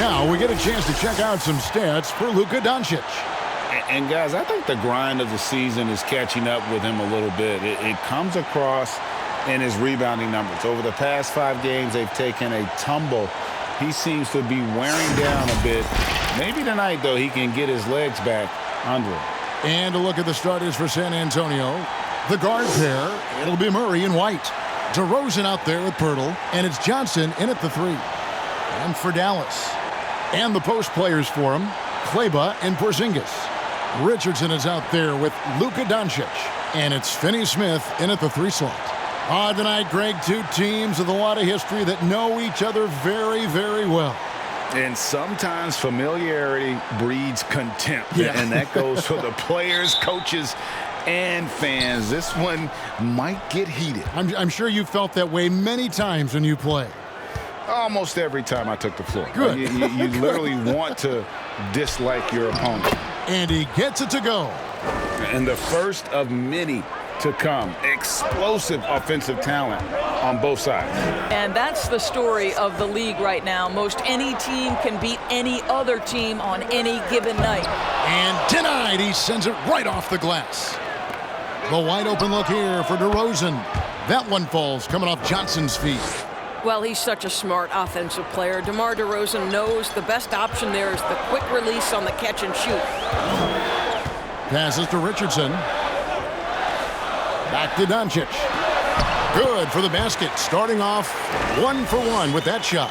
Now we get a chance to check out some stats for Luka Doncic. And guys, I think the grind of the season is catching up with him a little bit. It comes across in his rebounding numbers. Over the past 5 games, they've taken a tumble. He seems to be wearing down a bit. Maybe tonight, though, he can get his legs back under him. And a look at the starters for San Antonio. The guard pair, it'll be Murray and White. DeRozan out there with Pirtle, and it's Johnson in at the 3. And for Dallas. And the post players for him, Kleber and Porzingis. Richardson is out there with Luka Doncic. And it's Finney-Smith in at the 3 slot. Tonight, Greg, 2 teams with a lot of history that know each other very, very well. And sometimes familiarity breeds contempt. Yeah. And that goes for the players, coaches, and fans. This one might get heated. I'm sure you felt that way many times when you play. Almost every time I took the floor. Good. You literally want to dislike your opponent. And he gets it to go. And the first of many to come. Explosive offensive talent on both sides. And that's the story of the league right now. Most any team can beat any other team on any given night. And denied. He sends it right off the glass. The wide open look here for DeRozan. That one falls coming off Johnson's feet. Well, he's such a smart offensive player. DeMar DeRozan knows the best option there is the quick release on the catch and shoot. Passes to Richardson. Back to Doncic. Good for the basket. Starting off 1 for 1 with that shot.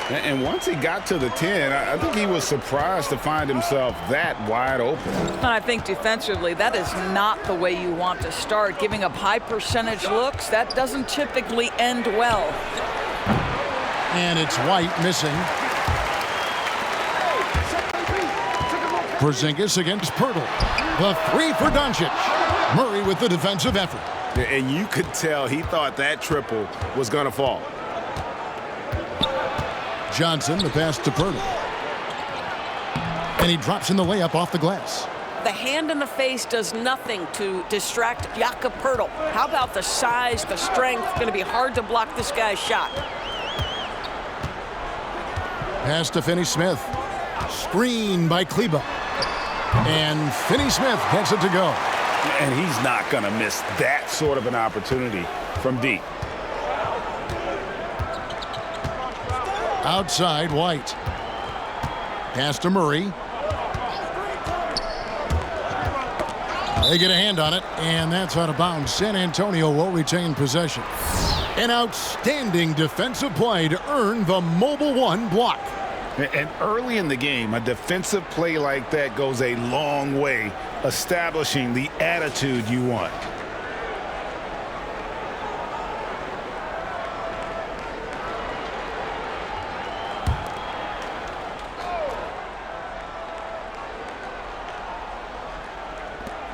And once he got to the 10, I think he was surprised to find himself that wide open. I think defensively, that is not the way you want to start. Giving up high percentage looks, that doesn't typically end well. And it's White missing. Porzingis against Pirtle. The 3 for Doncic. Murray with the defensive effort. And you could tell he thought that triple was going to fall. Johnson, the pass to Pirtle. And he drops in the layup off the glass. The hand in the face does nothing to distract Jakob Poeltl. How about the size, the strength? Going to be hard to block this guy's shot. Pass to Finney-Smith. Screen by Kleber. And Finney-Smith gets it to go. And he's not going to miss that sort of an opportunity from deep. Outside, White. Pass to Murray. They get a hand on it, and that's out of bounds. San Antonio will retain possession. An outstanding defensive play to earn the Mobile One block. And early in the game, a defensive play like that goes a long way, establishing the attitude you want.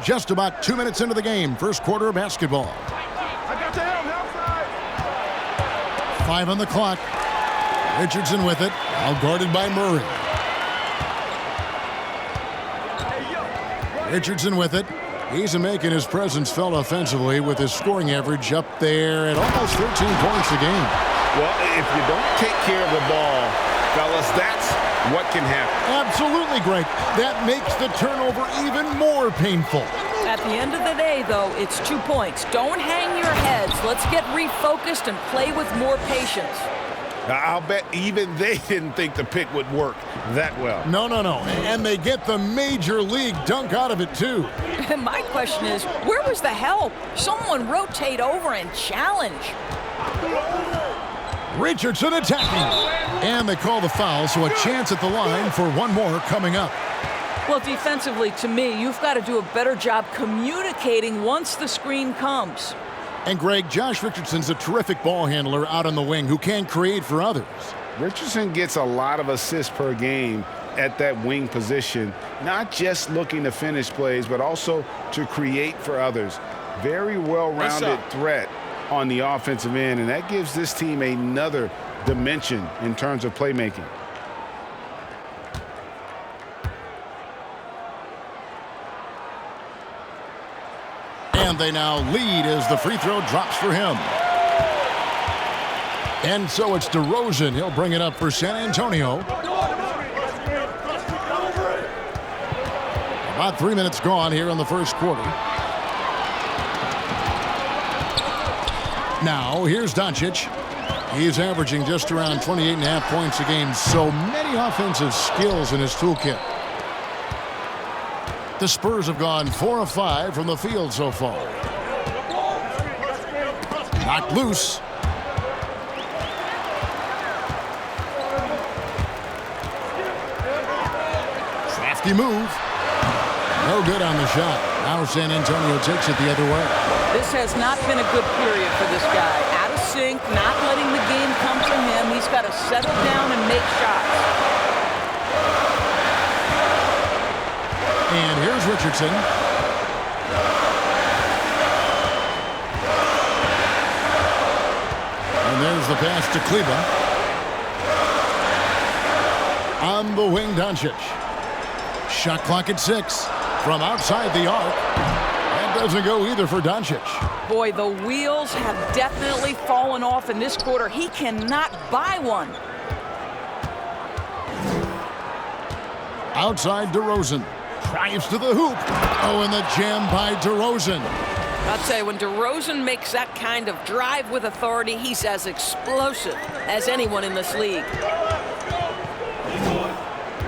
Just about 2 minutes into the game, first quarter of basketball. I got to help side. 5 on the clock. Richardson with it, now guarded by Murray. Richardson with it. He's making his presence felt offensively with his scoring average up there at almost 13 points a game. Well, if you don't take care of the ball, fellas, that's what can happen. Absolutely, Greg. That makes the turnover even more painful. At the end of the day, though, it's 2 points. Don't hang your heads. Let's get refocused and play with more patience. I'll bet even they didn't think the pick would work that well. No. And they get the major league dunk out of it, too. My question is, where was the help? Someone rotate over and challenge. Richardson attacking. And they call the foul, so a chance at the line for one more coming up. Well, defensively, to me, you've got to do a better job communicating once the screen comes. And, Greg, Josh Richardson's a terrific ball handler out on the wing who can create for others. Richardson gets a lot of assists per game at that wing position, not just looking to finish plays, but also to create for others. Very well-rounded threat on the offensive end, and that gives this team another dimension in terms of playmaking. And they now lead as the free throw drops for him. And so it's DeRozan. He'll bring it up for San Antonio. About 3 minutes gone here in the first quarter. Now, here's Doncic. He's averaging just around 28.5 points a game. So many offensive skills in his toolkit. The Spurs have gone 4 of 5 from the field so far. Knocked loose. Crafty move. No good on the shot. Now San Antonio takes it the other way. This has not been a good period for this guy. Out of sync, not letting the game come to him. He's got to settle down and make shots. And here's Richardson. And there's the pass to Kleba. On the wing, Doncic. Shot clock at 6. From outside the arc. That doesn't go either for Doncic. Boy, the wheels have definitely fallen off in this quarter. He cannot buy one. Outside DeRozan. Drives to the hoop. Oh, and the jam by DeRozan. I'll tell you, when DeRozan makes that kind of drive with authority, he's as explosive as anyone in this league.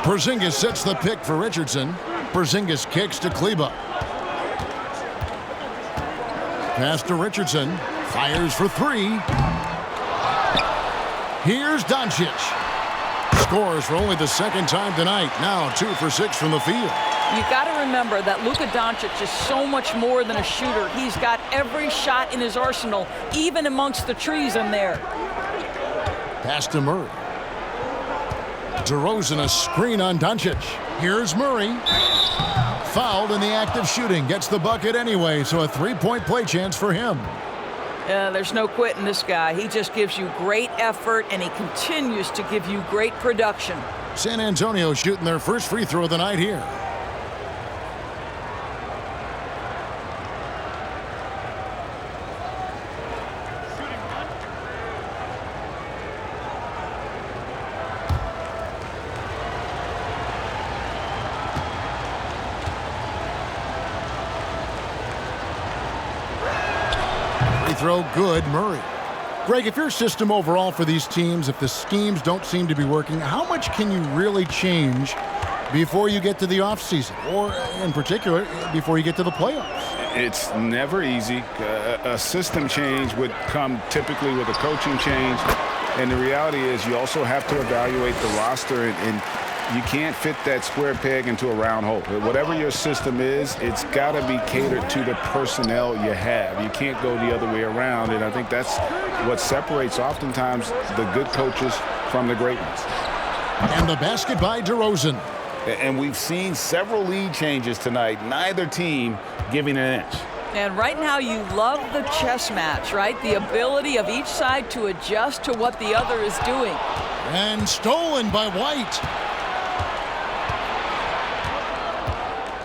Porzingis sets the pick for Richardson. Porzingis kicks to Kleba. Pass to Richardson. Fires for 3. Here's Doncic. Scores for only the second time tonight. Now 2 for 6 from the field. You got to remember that Luka Doncic is so much more than a shooter. He's got every shot in his arsenal, even amongst the trees in there. Pass to Murray. DeRozan a screen on Doncic. Here's Murray. Fouled in the act of shooting. Gets the bucket anyway, so a 3-point play chance for him. There's no quitting this guy. He just gives you great effort, and he continues to give you great production. San Antonio shooting their first free throw of the night here. Throw good, Murray. Greg, if your system overall for these teams, if the schemes don't seem to be working, how much can you really change before you get to the offseason, or in particular, before you get to the playoffs? It's never easy. A system change would come typically with a coaching change, and the reality is you also have to evaluate the roster, and you can't fit that square peg into a round hole. Whatever your system is, it's got to be catered to the personnel you have. You can't go the other way around, and I think that's what separates oftentimes the good coaches from the great ones. And the basket by DeRozan. And we've seen several lead changes tonight, neither team giving an inch. And right now you love the chess match, right? The ability of each side to adjust to what the other is doing. And stolen by White.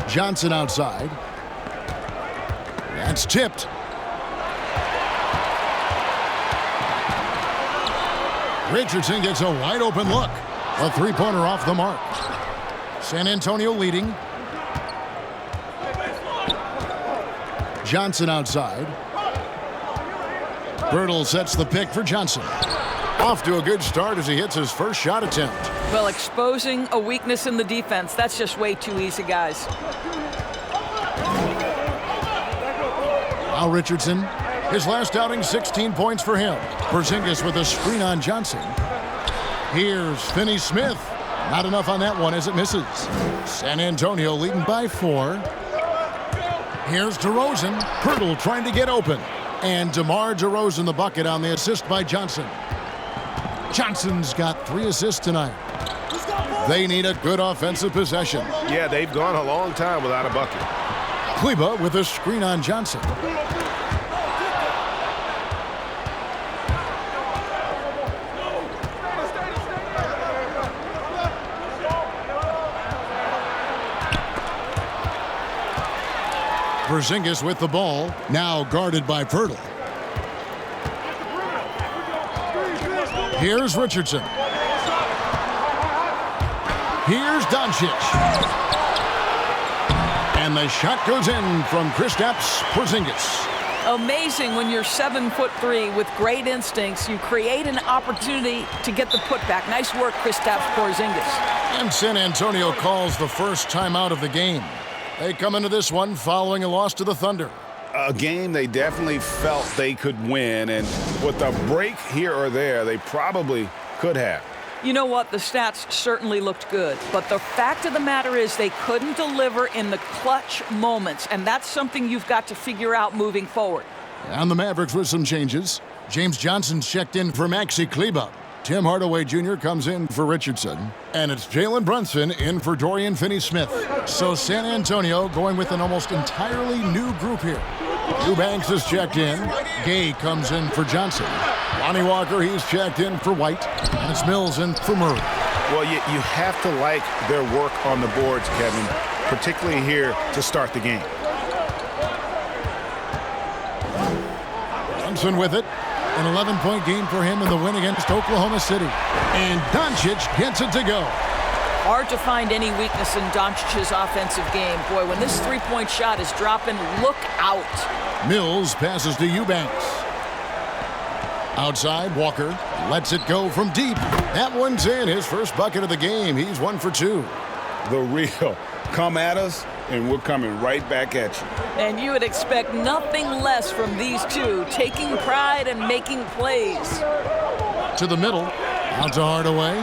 Johnson outside. That's tipped. Richardson gets a wide open look. A 3-pointer off the mark. San Antonio leading. Johnson outside. Birtle sets the pick for Johnson. Off to a good start as he hits his first shot attempt. Well, exposing a weakness in the defense, that's just way too easy, guys. Now Richardson, his last outing, 16 points for him. Porzingis with a screen on Johnson. Here's Finney-Smith. Not enough on that one as it misses. San Antonio leading by 4. Here's DeRozan. Pirtle trying to get open. And DeMar DeRozan the bucket on the assist by Johnson. Johnson's got 3 assists tonight. They need a good offensive possession. Yeah, they've gone a long time without a bucket. Kleba with a screen on Johnson. Porzingis with the ball, now guarded by Pirtle. Here's Richardson. Here's Doncic. And the shot goes in from Kristaps Porzingis. Amazing when you're 7'3" with great instincts. You create an opportunity to get the putback. Nice work, Kristaps Porzingis. And San Antonio calls the first timeout of the game. They come into this one following a loss to the Thunder. A game they definitely felt they could win, and with a break here or there, they probably could have. You know what? The stats certainly looked good, but the fact of the matter is they couldn't deliver in the clutch moments, and that's something you've got to figure out moving forward. And the Mavericks with some changes. James Johnson's checked in for Maxi Kleber. Tim Hardaway Jr. comes in for Richardson. And it's Jalen Brunson in for Dorian Finney-Smith. So San Antonio going with an almost entirely new group here. Eubanks is checked in. Gay comes in for Johnson. Lonnie Walker, he's checked in for White. And it's Mills in for Murray. Well, you have to like their work on the boards, Kevin, particularly here to start the game. Brunson with it. An 11-point game for him in the win against Oklahoma City. And Doncic gets it to go. Hard to find any weakness in Doncic's offensive game. Boy, when this three-point shot is dropping, look out. Mills passes to Eubanks. Outside, Walker lets it go from deep. That one's in. His first bucket of the game. He's 1 for 2. The real come at us, and we're coming right back at you. And you would expect nothing less from these two, taking pride and making plays. To the middle. Out to Hardaway.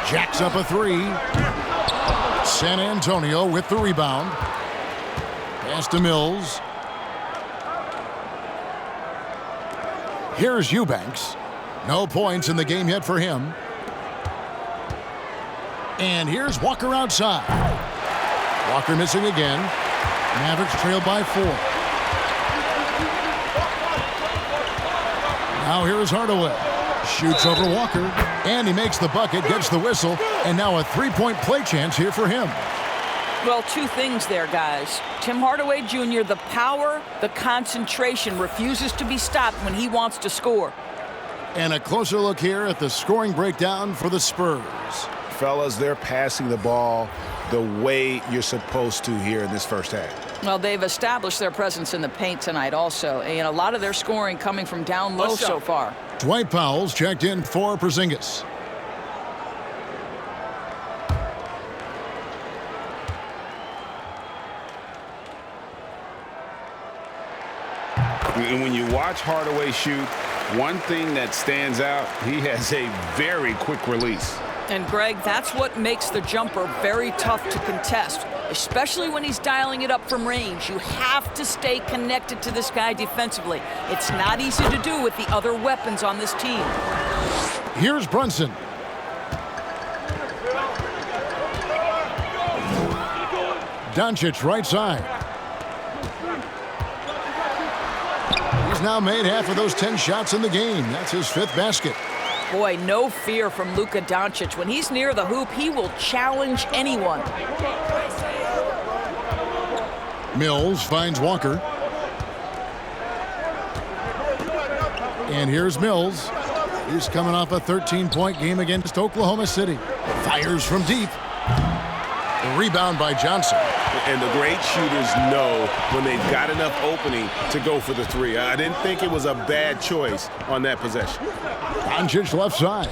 Jacks up a three. San Antonio with the rebound. Pass to Mills. Here's Eubanks. No points in the game yet for him. And here's Walker outside. Walker missing again. Mavericks trail by 4. Now here's Hardaway. Shoots over Walker. And he makes the bucket, gets the whistle. And now a three-point play chance here for him. Well, two things there, guys. Tim Hardaway Jr., the power, the concentration, refuses to be stopped when he wants to score. And a closer look here at the scoring breakdown for the Spurs. Fellas, they're passing the ball the way you're supposed to here in this first half. Well, they've established their presence in the paint tonight also, and a lot of their scoring coming from down low so far. Dwight Powell's checked in for Porzingis. And when you watch Hardaway shoot, one thing that stands out, he has a very quick release. And, Greg, that's what makes the jumper very tough to contest, especially when he's dialing it up from range. You have to stay connected to this guy defensively. It's not easy to do with the other weapons on this team. Here's Brunson. Doncic right side. He's now made half of those 10 shots in the game. That's his 5th basket. Boy, no fear from Luka Doncic. When he's near the hoop, he will challenge anyone. Mills finds Walker. And here's Mills. He's coming off a 13-point game against Oklahoma City. Fires from deep. The rebound by Johnson. And the great shooters know when they've got enough opening to go for the three. I didn't think it was a bad choice on that possession. Doncic left side.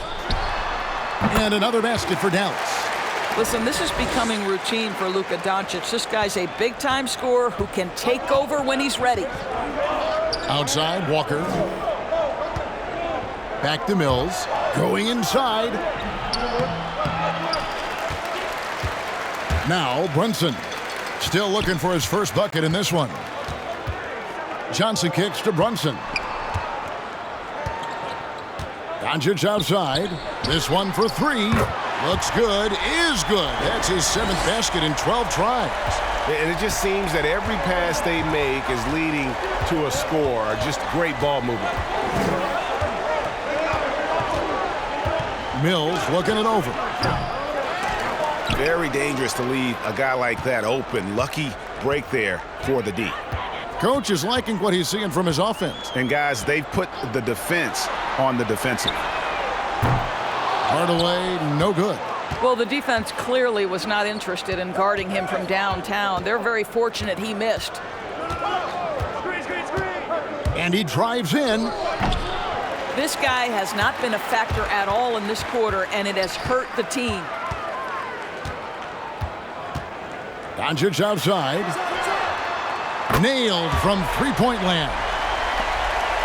And another basket for Dallas. Listen, this is becoming routine for Luka Doncic. This guy's a big-time scorer who can take over when he's ready. Outside, Walker. Back to Mills. Going inside. Now, Brunson. Still looking for his first bucket in this one. Johnson kicks to Brunson. Doncic outside. This one for 3. Looks good. Is good. That's his 7th basket in 12 tries. And it just seems that every pass they make is leading to a score. Just great ball movement. Mills looking it over. Very dangerous to leave a guy like that open. Lucky break there for the D. Coach is liking what he's seeing from his offense. And, guys, they've put the defense on the defensive. Hardaway, no good. Well, the defense clearly was not interested in guarding him from downtown. They're very fortunate he missed. And he drives in. This guy has not been a factor at all in this quarter, and it has hurt the team. Doncic outside. Nailed from three-point land.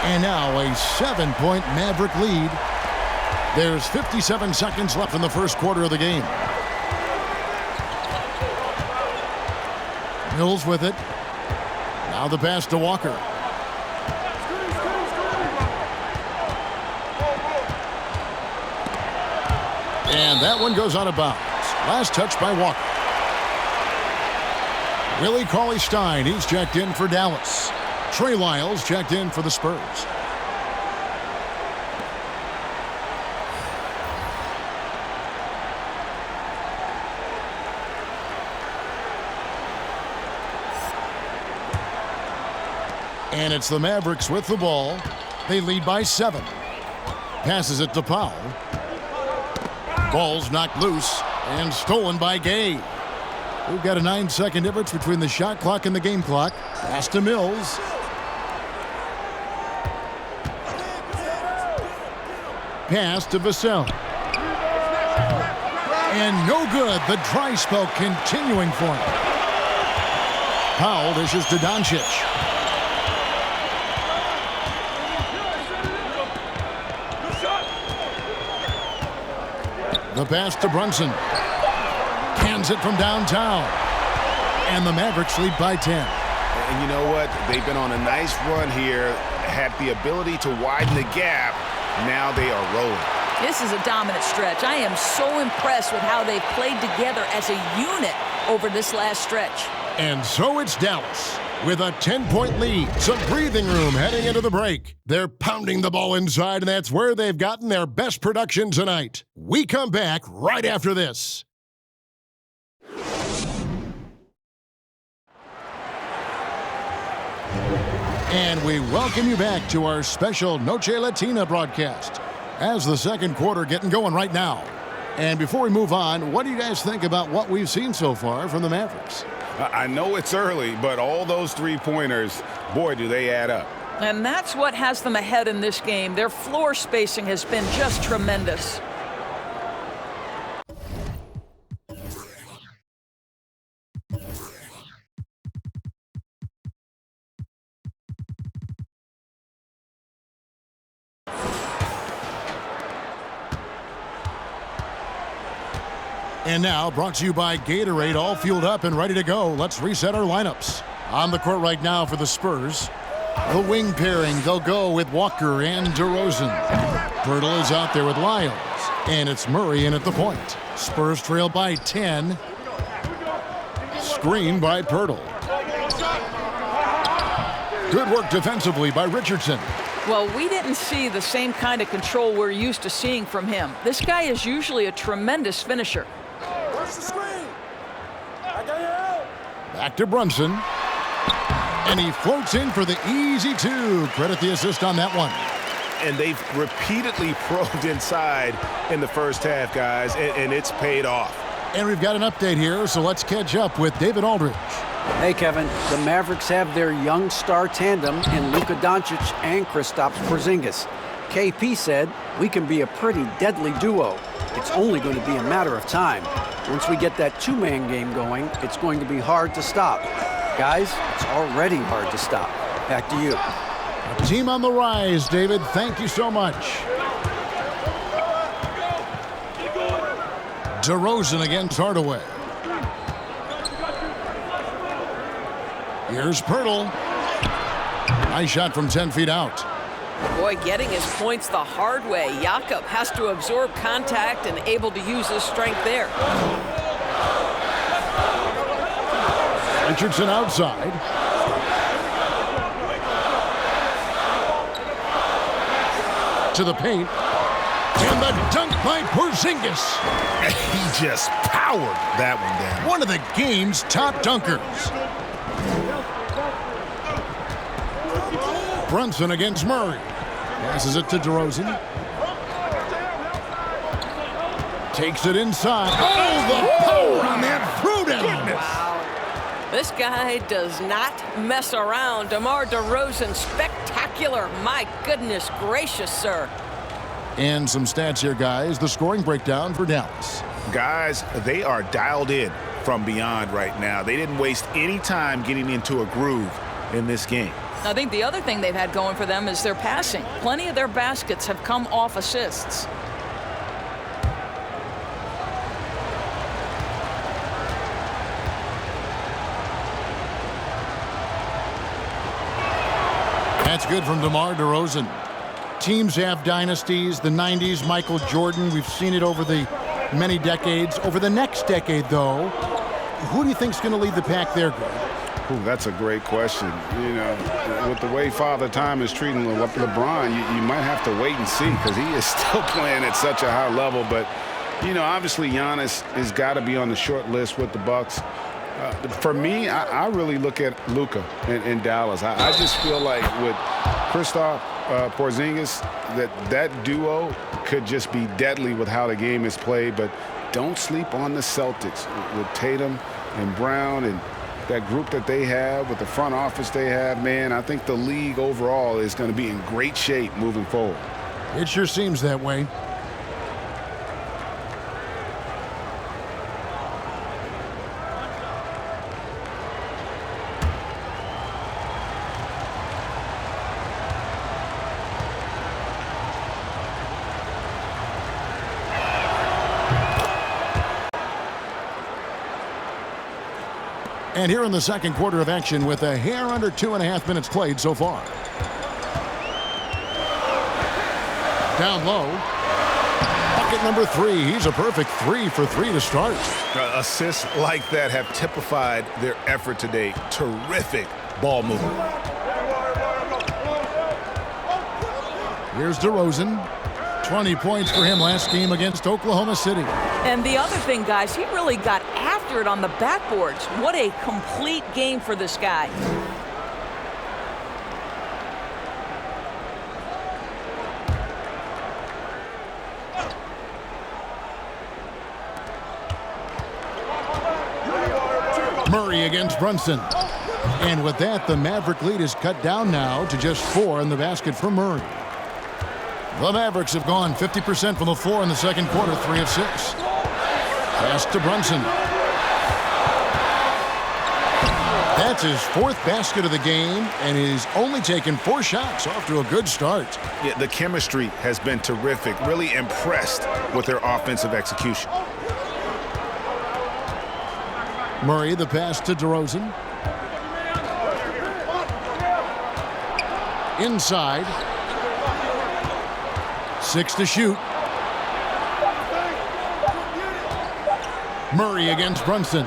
And now a 7-point Maverick lead. There's 57 seconds left in the first quarter of the game. Mills with it. Now the pass to Walker. And that one goes out of bounds. Last touch by Walker. Willie Cauley-Stein, he's checked in for Dallas. Trey Lyles checked in for the Spurs. And it's the Mavericks with the ball. They lead by 7. Passes it to Powell. Ball's knocked loose and stolen by Gay. We've got a 9-second difference between the shot clock and the game clock. Pass to Mills. Pass to Vassell. And no good. The dry spell continuing for him. Powell dishes to Doncic. The pass to Brunson. Cans it from downtown. And the Mavericks lead by 10. And you know what? They've been on a nice run here, had the ability to widen the gap. Now they are rolling. This is a dominant stretch. I am so impressed with how they've played together as a unit over this last stretch. And so it's Dallas with a 10-point lead. Some breathing room heading into the break. They're pounding the ball inside, and that's where they've gotten their best production tonight. We come back right after this. And we welcome you back to our special Noche Latina broadcast as the second quarter getting going right now. And before we move on, what do you guys think about what we've seen so far from the Mavericks? I know it's early, but all those three-pointers, boy, do they add up. And that's what has them ahead in this game. Their floor spacing has been just tremendous. And now, brought to you by Gatorade, all fueled up and ready to go. Let's reset our lineups. On the court right now for the Spurs. The wing pairing, they'll go with Walker and DeRozan. Pirtle is out there with Lyles. And it's Murray in at the point. Spurs trail by 10. Screen by Pirtle. Good work defensively by Richardson. Well, we didn't see the same kind of control we're used to seeing from him. This guy is usually a tremendous finisher. Back to Brunson. And he floats in for the easy two. Credit the assist on that one. And they've repeatedly probed inside in the first half, guys, and it's paid off. And we've got an update here, so let's catch up with David Aldridge. Hey, Kevin. The Mavericks have their young star tandem in Luka Doncic and Kristaps Porzingis. KP said, "We can be a pretty deadly duo. It's only going to be a matter of time. Once we get that two-man game going, it's going to be hard to stop." Guys, it's already hard to stop. Back to you. A team on the rise, David. Thank you so much. DeRozan against Hardaway. Here's Pirtle. Nice shot from 10 feet out. Boy, getting his points the hard way. Jakob has to absorb contact and able to use his strength there. Richardson outside. To the paint. And the dunk by Porzingis. He just powered that one down. One of the game's top dunkers. Brunson against Murray. Passes it to DeRozan. Takes it inside. Oh, the power on that threw down. Wow. This guy does not mess around. DeMar DeRozan, spectacular. My goodness gracious, sir. And some stats here, guys. The scoring breakdown for Dallas. Guys, they are dialed in from beyond right now. They didn't waste any time getting into a groove in this game. I think the other thing they've had going for them is their passing. Plenty of their baskets have come off assists. That's good from DeMar DeRozan. Teams have dynasties. The 90s, Michael Jordan. We've seen it over the many decades. Over the next decade, though, who do you think is going to lead the pack there, Greg? Ooh, that's a great question. You know, with the way Father Time is treating LeBron, you might have to wait and see because he is still playing at such a high level. But, you know, obviously Giannis has got to be on the short list with the Bucks. For me, I really look at Luka in Dallas. I just feel like with Kristaps Porzingis, that duo could just be deadly with how the game is played. But don't sleep on the Celtics with Tatum and Brown and that group that they have with the front office they have. Man, I think the league overall is going to be in great shape moving forward. It sure seems that way. And here in the second quarter of action with a hair under 2.5 minutes played so far. Down low. Bucket number 3. He's a perfect 3 for 3 to start. Assists like that have typified their effort today. Terrific ball movement. Here's DeRozan. 20 points for him last game against Oklahoma City. And the other thing, guys, he really got after it on the backboards. What a complete game for this guy. Murray against Brunson. And with that, the Maverick lead is cut down now to just 4 in the basket for Murray. The Mavericks have gone 50% from the floor in the second quarter, 3 of 6. Pass to Brunson. That's his 4th basket of the game, and he's only taken 4 shots. Off to a good start. Yeah, the chemistry has been terrific. Really impressed with their offensive execution. Murray, the pass to DeRozan. Inside. 6 to shoot. Murray against Brunson.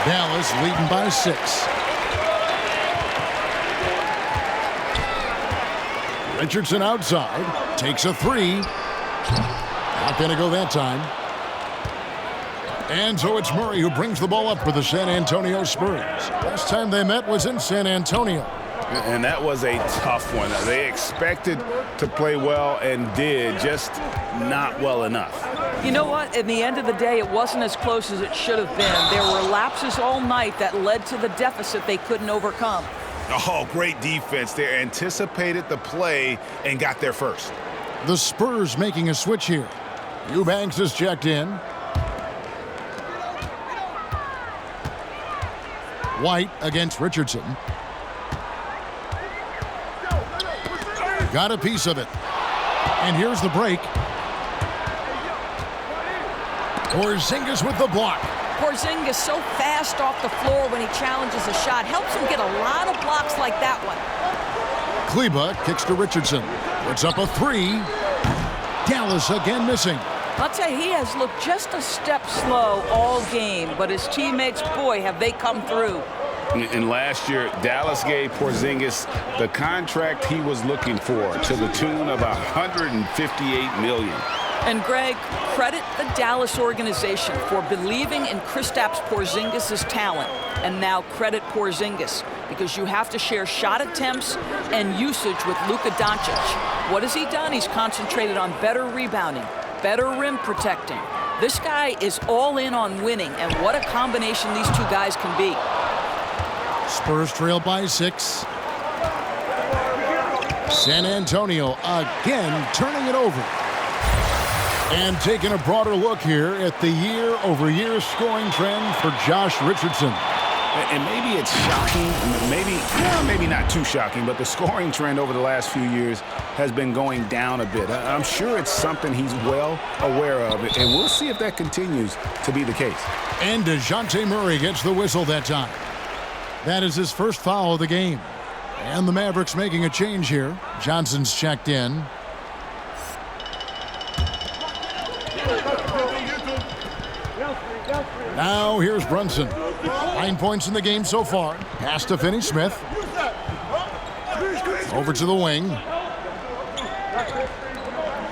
Dallas leading by 6. Richardson outside. Takes a 3. Not going to go that time. And so it's Murray who brings the ball up for the San Antonio Spurs. Last time they met was in San Antonio. And that was a tough one. They expected to play well and did, just not well enough. You know what? In the end of the day, it wasn't as close as it should have been. There were lapses all night that led to the deficit they couldn't overcome. Oh, great defense. They anticipated the play and got there first. The Spurs making a switch here. Eubanks is checked in. White against Richardson. Got a piece of it. And here's the break. Porzingis with the block. Porzingis so fast off the floor when he challenges a shot. Helps him get a lot of blocks like that one. Kleba kicks to Richardson. Puts up a 3. Dallas again missing. I'll tell you, he has looked just a step slow all game, but his teammates, boy, have they come through. And last year, Dallas gave Porzingis the contract he was looking for to the tune of $158 million. And Greg, credit the Dallas organization for believing in Kristaps Porzingis' talent. And now credit Porzingis, because you have to share shot attempts and usage with Luka Doncic. What has he done? He's concentrated on better rebounding, better rim protecting. This guy is all in on winning, and what a combination these two guys can be. Spurs trail by 6. San Antonio again turning it over. And taking a broader look here at the year-over-year scoring trend for Josh Richardson. And maybe it's shocking, maybe not too shocking, but the scoring trend over the last few years has been going down a bit. I'm sure it's something he's well aware of, and we'll see if that continues to be the case. And DeJounte Murray gets the whistle that time. That is his first foul of the game. And the Mavericks making a change here. Johnson's checked in. Now here's Brunson. 9 points in the game so far. Pass to Finney-Smith. Over to the wing.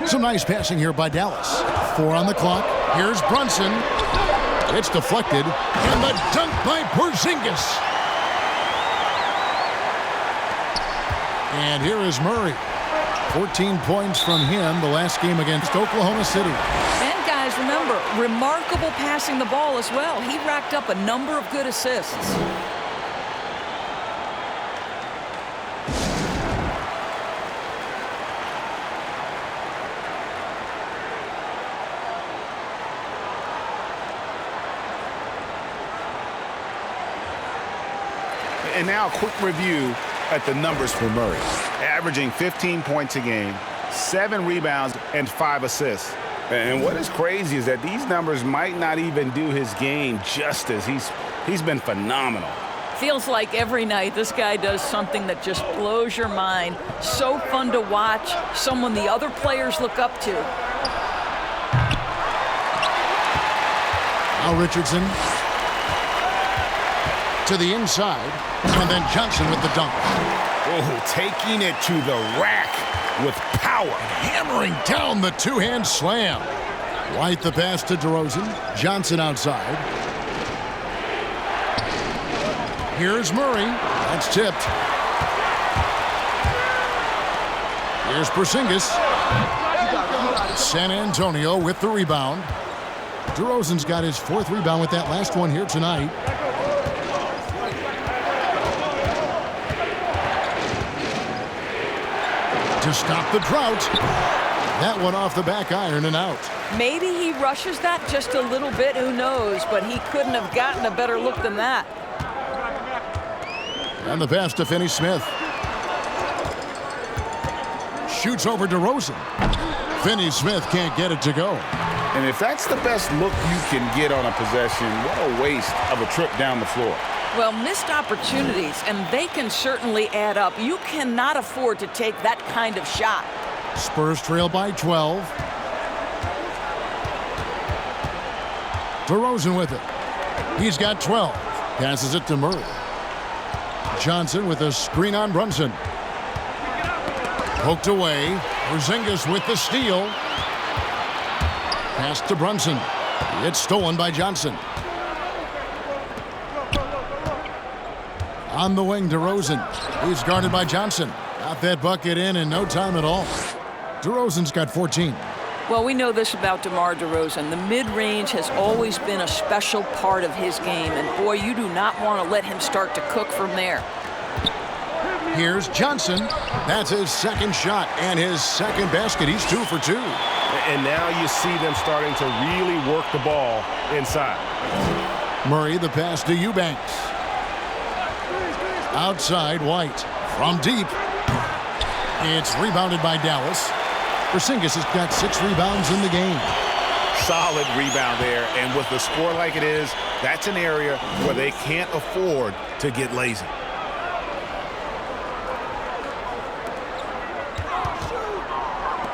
Some nice passing here by Dallas. 4 on the clock. Here's Brunson. It's deflected. And the dunk by Porzingis. And here is Murray. 14 points from him the last game against Oklahoma City. And guys, remember, remarkable passing the ball as well. He racked up a number of good assists. And now a quick review at the numbers for Murray. Averaging 15 points a game, 7 rebounds, and 5 assists. And what is crazy is that these numbers might not even do his game justice. He's been phenomenal. Feels like every night this guy does something that just blows your mind. So fun to watch, someone the other players look up to. Now Richardson to the inside, and then Johnson with the dunk. Oh, taking it to the rack with power. Hammering down the two-hand slam. White the pass to DeRozan. Johnson outside. Here's Murray. That's tipped. Here's Porzingis. San Antonio with the rebound. DeRozan's got his 4th rebound with that last one here tonight. To stop the drought. That one off the back iron and out. Maybe he rushes that just a little bit, who knows, but he couldn't have gotten a better look than that. And the pass to Finney-Smith. Shoots over DeRozan. Finney-Smith can't get it to go. And if that's the best look you can get on a possession, what a waste of a trip down the floor. Well, missed opportunities, and they can certainly add up. You cannot afford to take that kind of shot. Spurs trail by 12. DeRozan with it. He's got 12. Passes it to Murray. Johnson with a screen on Brunson. Poked away. Porzingis with the steal. Pass to Brunson. It's stolen by Johnson. On the wing, DeRozan. He's guarded by Johnson. Got that bucket in no time at all. DeRozan's got 14. Well, we know this about DeMar DeRozan. The mid-range has always been a special part of his game, and boy, you do not want to let him start to cook from there. Here's Johnson. That's his 2nd shot and his 2nd basket. He's 2 for 2. And now you see them starting to really work the ball inside. Murray, the pass to Eubanks. Outside, White. From deep. It's rebounded by Dallas. Porzingis has got 6 rebounds in the game. Solid rebound there, and with the score like it is, that's an area where they can't afford to get lazy.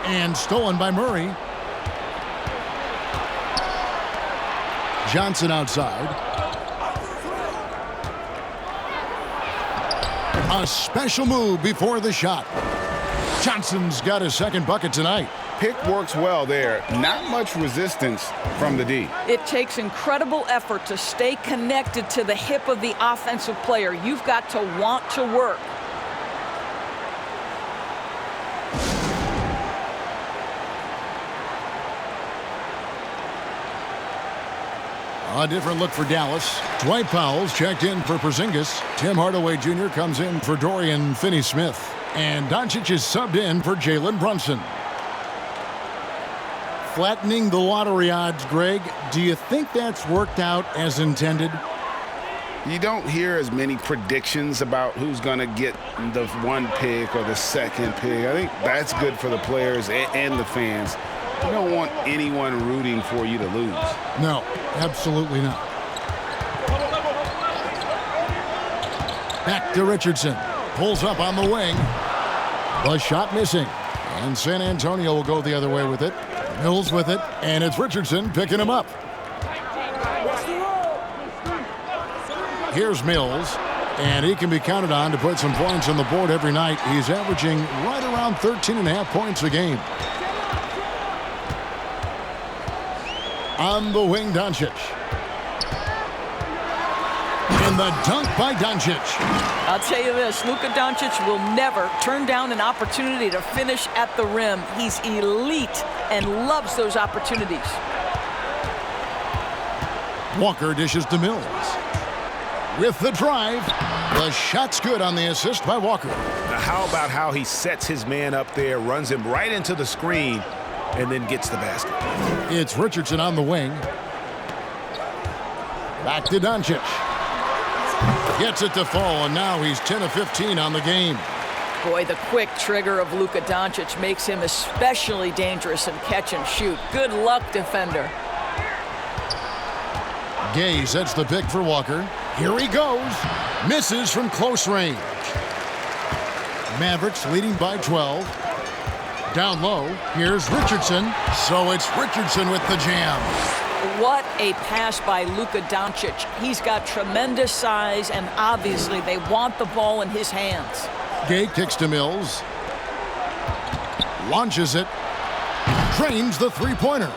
And stolen by Murray. Johnson outside. A special move before the shot. Johnson's got his second bucket tonight. Pick works well there. Not much resistance from the D. It takes incredible effort to stay connected to the hip of the offensive player. You've got to want to work. A different look for Dallas. Dwight Powell's checked in for Porzingis. Tim Hardaway Jr. comes in for Dorian Finney-Smith. And Doncic is subbed in for Jalen Brunson. Flattening the lottery odds, Greg. Do you think that's worked out as intended? You don't hear as many predictions about who's going to get the one pick or the second pick. I think that's good for the players and the fans. You don't want anyone rooting for you to lose. No, absolutely not. Back to Richardson. Pulls up on the wing. The shot missing. And San Antonio will go the other way with it. Mills with it. And it's Richardson picking him up. Here's Mills. And he can be counted on to put some points on the board every night. He's averaging right around 13.5 points a game. On the wing, Doncic. And the dunk by Doncic. I'll tell you this, Luka Doncic will never turn down an opportunity to finish at the rim. He's elite and loves those opportunities. Walker dishes to Mills. With the drive, the shot's good on the assist by Walker. Now how about how he sets his man up there, runs him right into the screen, and then gets the basket. It's Richardson on the wing. Back to Doncic. Gets it to fall, and now he's 10 of 15 on the game. Boy, the quick trigger of Luka Doncic makes him especially dangerous in catch and shoot. Good luck, defender. Gay sets the pick for Walker. Here he goes. Misses from close range. Mavericks leading by 12. Down low, here's Richardson. So it's Richardson with the jam. What a pass by Luka Doncic. He's got tremendous size, and obviously they want the ball in his hands. Gay kicks to Mills. Launches it. Drains the three-pointer.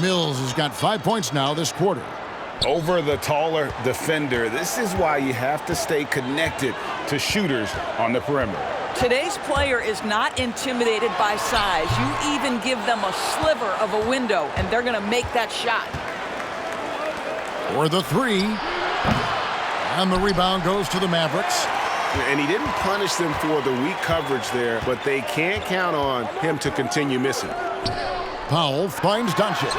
Mills has got 5 points now this quarter. Over the taller defender. This is why you have to stay connected to shooters on the perimeter. Today's player is not intimidated by size. You even give them a sliver of a window, and they're going to make that shot. For the three. And the rebound goes to the Mavericks. And he didn't punish them for the weak coverage there, but they can't count on him to continue missing. Powell finds Doncic.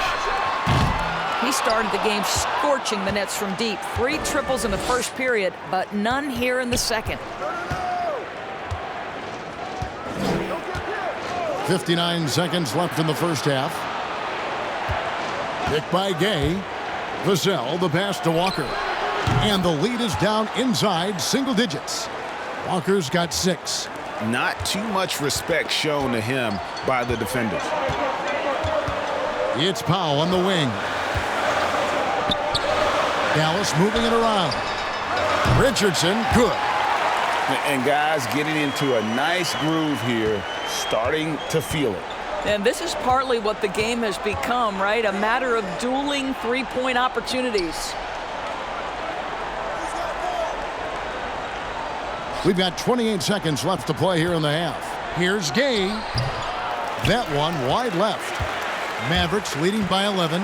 He started the game scorching the Nets from deep. 3 triples in the first period, but none here in the second. 59 seconds left in the first half. Pick by Gay. Vassell, the pass to Walker. And the lead is down inside single digits. Walker's got 6. Not too much respect shown to him by the defenders. It's Powell on the wing. Dallas moving it around. Richardson, good. And guys getting into a nice groove here, starting to feel it. And this is partly what the game has become, right? A matter of dueling three-point opportunities. We've got 28 seconds left to play here in the half. Here's Gay. That one wide left. Mavericks leading by 11.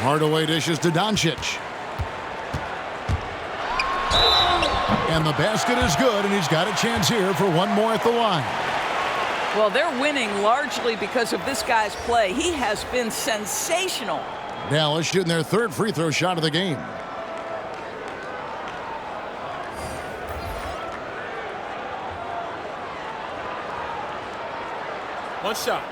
Hardaway dishes to Doncic. And the basket is good, and he's got a chance here for one more at the line. Well, they're winning largely because of this guy's play. He has been sensational. Dallas shooting their 3rd free throw shot of the game. One shot.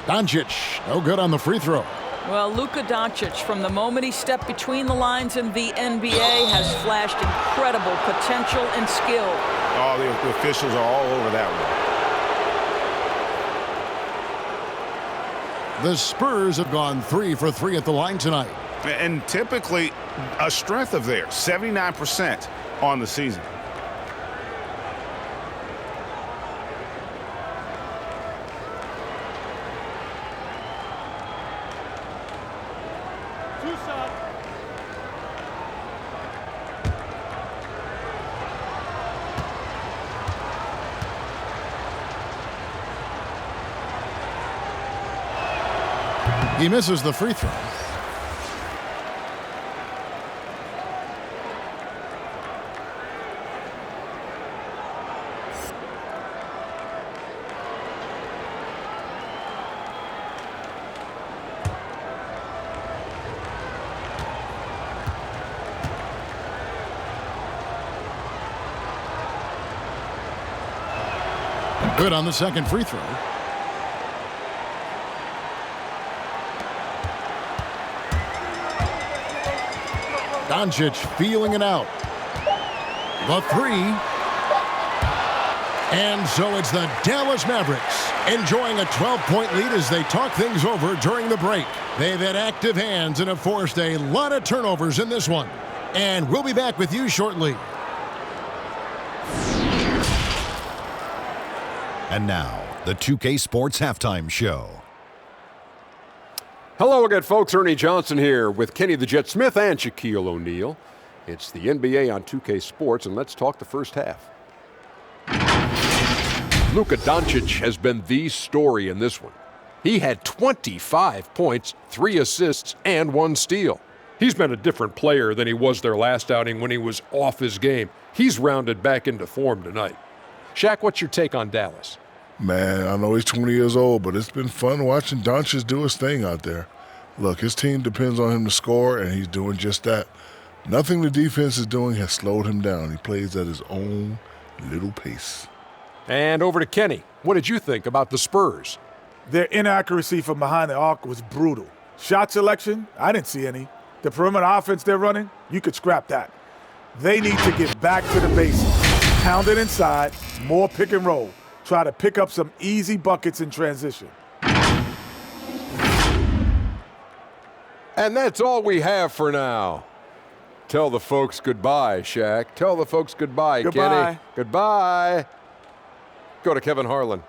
Doncic, no good on the free throw. Well, Luka Doncic, from the moment he stepped between the lines in the NBA, has flashed incredible potential and skill. Oh, the officials are all over that The Spurs have gone 3 for 3 at the line tonight. And typically a strength of theirs, 79% on the season. He misses the free throw. Good on the second free throw. Doncic feeling it out. The three. And so it's the Dallas Mavericks enjoying a 12-point lead as they talk things over during the break. They've had active hands and have forced a lot of turnovers in this one. And we'll be back with you shortly. And now, the 2K Sports Halftime Show. Hello again, folks. Ernie Johnson here with Kenny the Jet Smith and Shaquille O'Neal. It's the NBA on 2K Sports, and let's talk the first half. Luka Doncic has been the story in this one. He had 25 points, 3 assists, and 1 steal. He's been a different player than he was their last outing when he was off his game. He's rounded back into form tonight. Shaq, what's your take on Dallas? Man, I know he's 20 years old, but it's been fun watching Doncic do his thing out there. Look, his team depends on him to score, and he's doing just that. Nothing the defense is doing has slowed him down. He plays at his own little pace. And over to Kenny. What did you think about the Spurs? Their inaccuracy from behind the arc was brutal. Shot selection, I didn't see any. The perimeter offense they're running, you could scrap that. They need to get back to the basics. Pound it inside, more pick and roll. Try to pick up some easy buckets in transition. And that's all we have for now. Tell the folks goodbye, Shaq. Tell the folks goodbye, Goodbye. Kenny. Goodbye. Go to Kevin Harlan.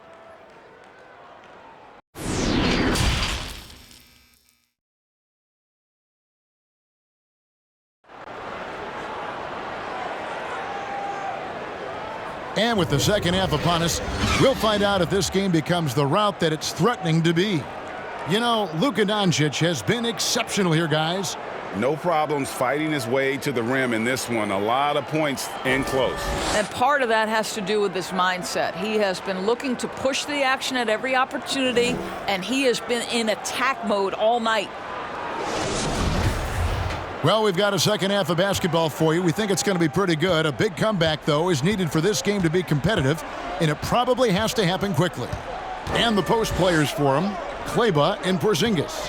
And with the second half upon us, we'll find out if this game becomes the route that it's threatening to be. You know, Luka Doncic has been exceptional here, guys. No problems fighting his way to the rim in this one. A lot of points in close. And part of that has to do with his mindset. He has been looking to push the action at every opportunity, and he has been in attack mode all night. Well, we've got a second half of basketball for you. We think it's going to be pretty good. A big comeback, though, is needed for this game to be competitive, and it probably has to happen quickly. And the post players for him, Kleba and Porzingis.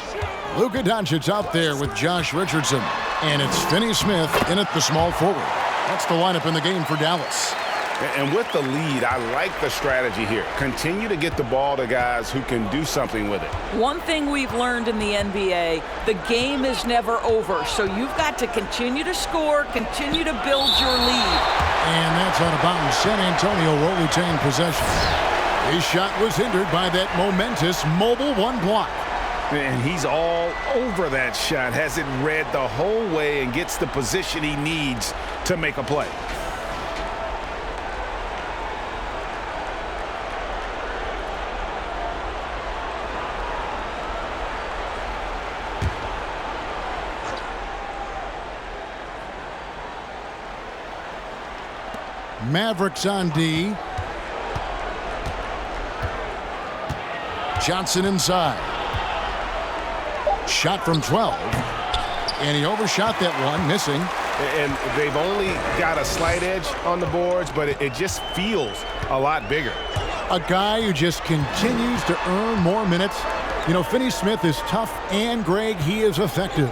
Luka Doncic out there with Josh Richardson. And it's Finney Smith in at the small forward. That's the lineup in the game for Dallas. And with the lead, I like the strategy here. Continue to get the ball to guys who can do something with it. One thing we've learned in the NBA, the game is never over. So you've got to continue to score, continue to build your lead. And that's out of bounds. San Antonio will retain possession. His shot was hindered by that momentous mobile one block. And he's all over that shot. Has it read the whole way and gets the position he needs to make a play. Mavericks on D. Johnson inside. Shot from 12. And he overshot that one, missing. And they've only got a slight edge on the boards, but it just feels a lot bigger. A guy who just continues to earn more minutes. You know, Finney Smith is tough, and Greg, he is effective.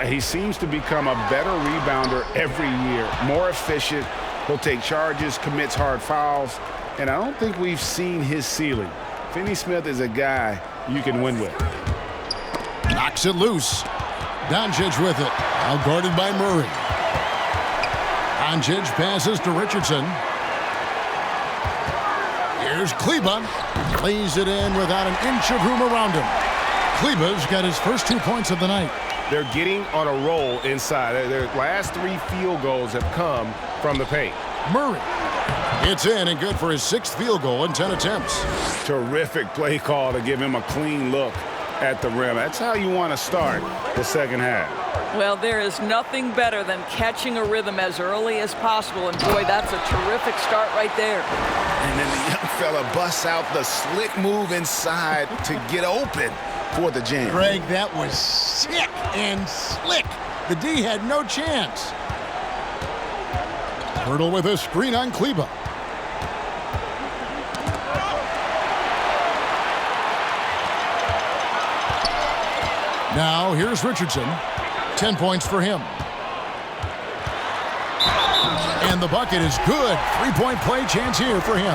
He seems to become a better rebounder every year, more efficient. He'll take charges, commits hard fouls, and I don't think we've seen his ceiling. Finney Smith is a guy you can win with. Knocks it loose. Doncic with it. Now guarded by Murray. Doncic passes to Richardson. Here's Kleba. Lays it in without an inch of room around him. Kleba's got his first 2 points of the night. They're getting on a roll inside. Their last 3 field goals have come from the paint. Murray. It's in and good for his 6th field goal in 10 attempts. Terrific play call to give him a clean look at the rim. That's how you want to start the second half. Well, there is nothing better than catching a rhythm as early as possible. And, boy, that's a terrific start right there. And then the young fella busts out the slick move inside to get open for the jam. Greg, that was sick and slick. The D had no chance. Hurdle with a screen on Kleba. Now here's Richardson. 10 points for him. And the bucket is good. 3-point play chance here for him.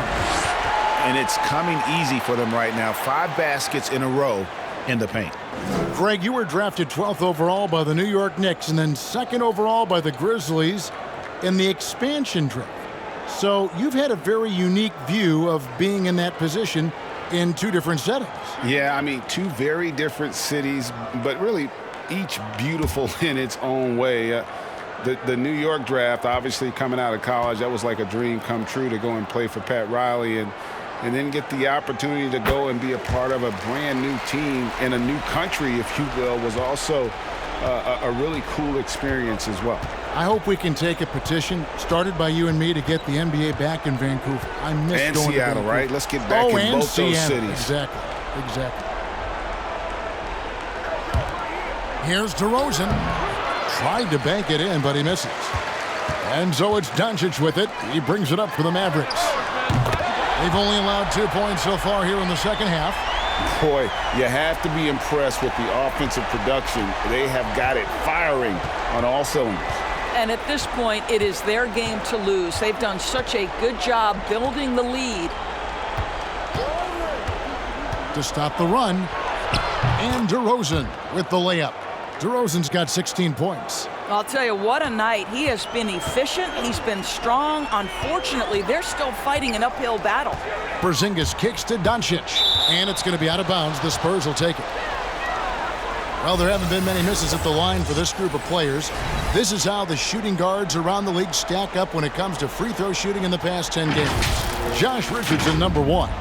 And it's coming easy for them right now. 5 baskets in a row in the paint. Greg, you were drafted 12th overall by the New York Knicks and then 2nd overall by the Grizzlies in the expansion draft. So you've had a very unique view of being in that position in 2 different settings. Yeah, I mean, 2 very different cities, but really each beautiful in its own way. The New York draft, obviously coming out of college, that was like a dream come true to go and play for Pat Riley and then get the opportunity to go and be a part of a brand new team in a new country, if you will, was also a really cool experience as well. I hope we can take a petition started by you and me to get the NBA back in Vancouver. I miss and going Seattle, to Vancouver. right? Let's get back in both Seattle. those cities. Exactly. Here's DeRozan. Tried to bank it in, but he misses. And so it's Doncic with it. He brings it up for the Mavericks. They've only allowed 2 points so far here in the second half. Boy, you have to be impressed with the offensive production. They have got it firing on all cylinders. And at this point, it is their game to lose. They've done such a good job building the lead. To stop the run. And DeRozan with the layup. DeRozan's got 16 points. I'll tell you, what a night. He has been efficient. He's been strong. Unfortunately, they're still fighting an uphill battle. Porzingis kicks to Doncic. And it's going to be out of bounds. The Spurs will take it. Well, there haven't been many misses at the line for this group of players. This is how the shooting guards around the league stack up when it comes to free throw shooting in the past 10 games. Josh Richardson, number 1.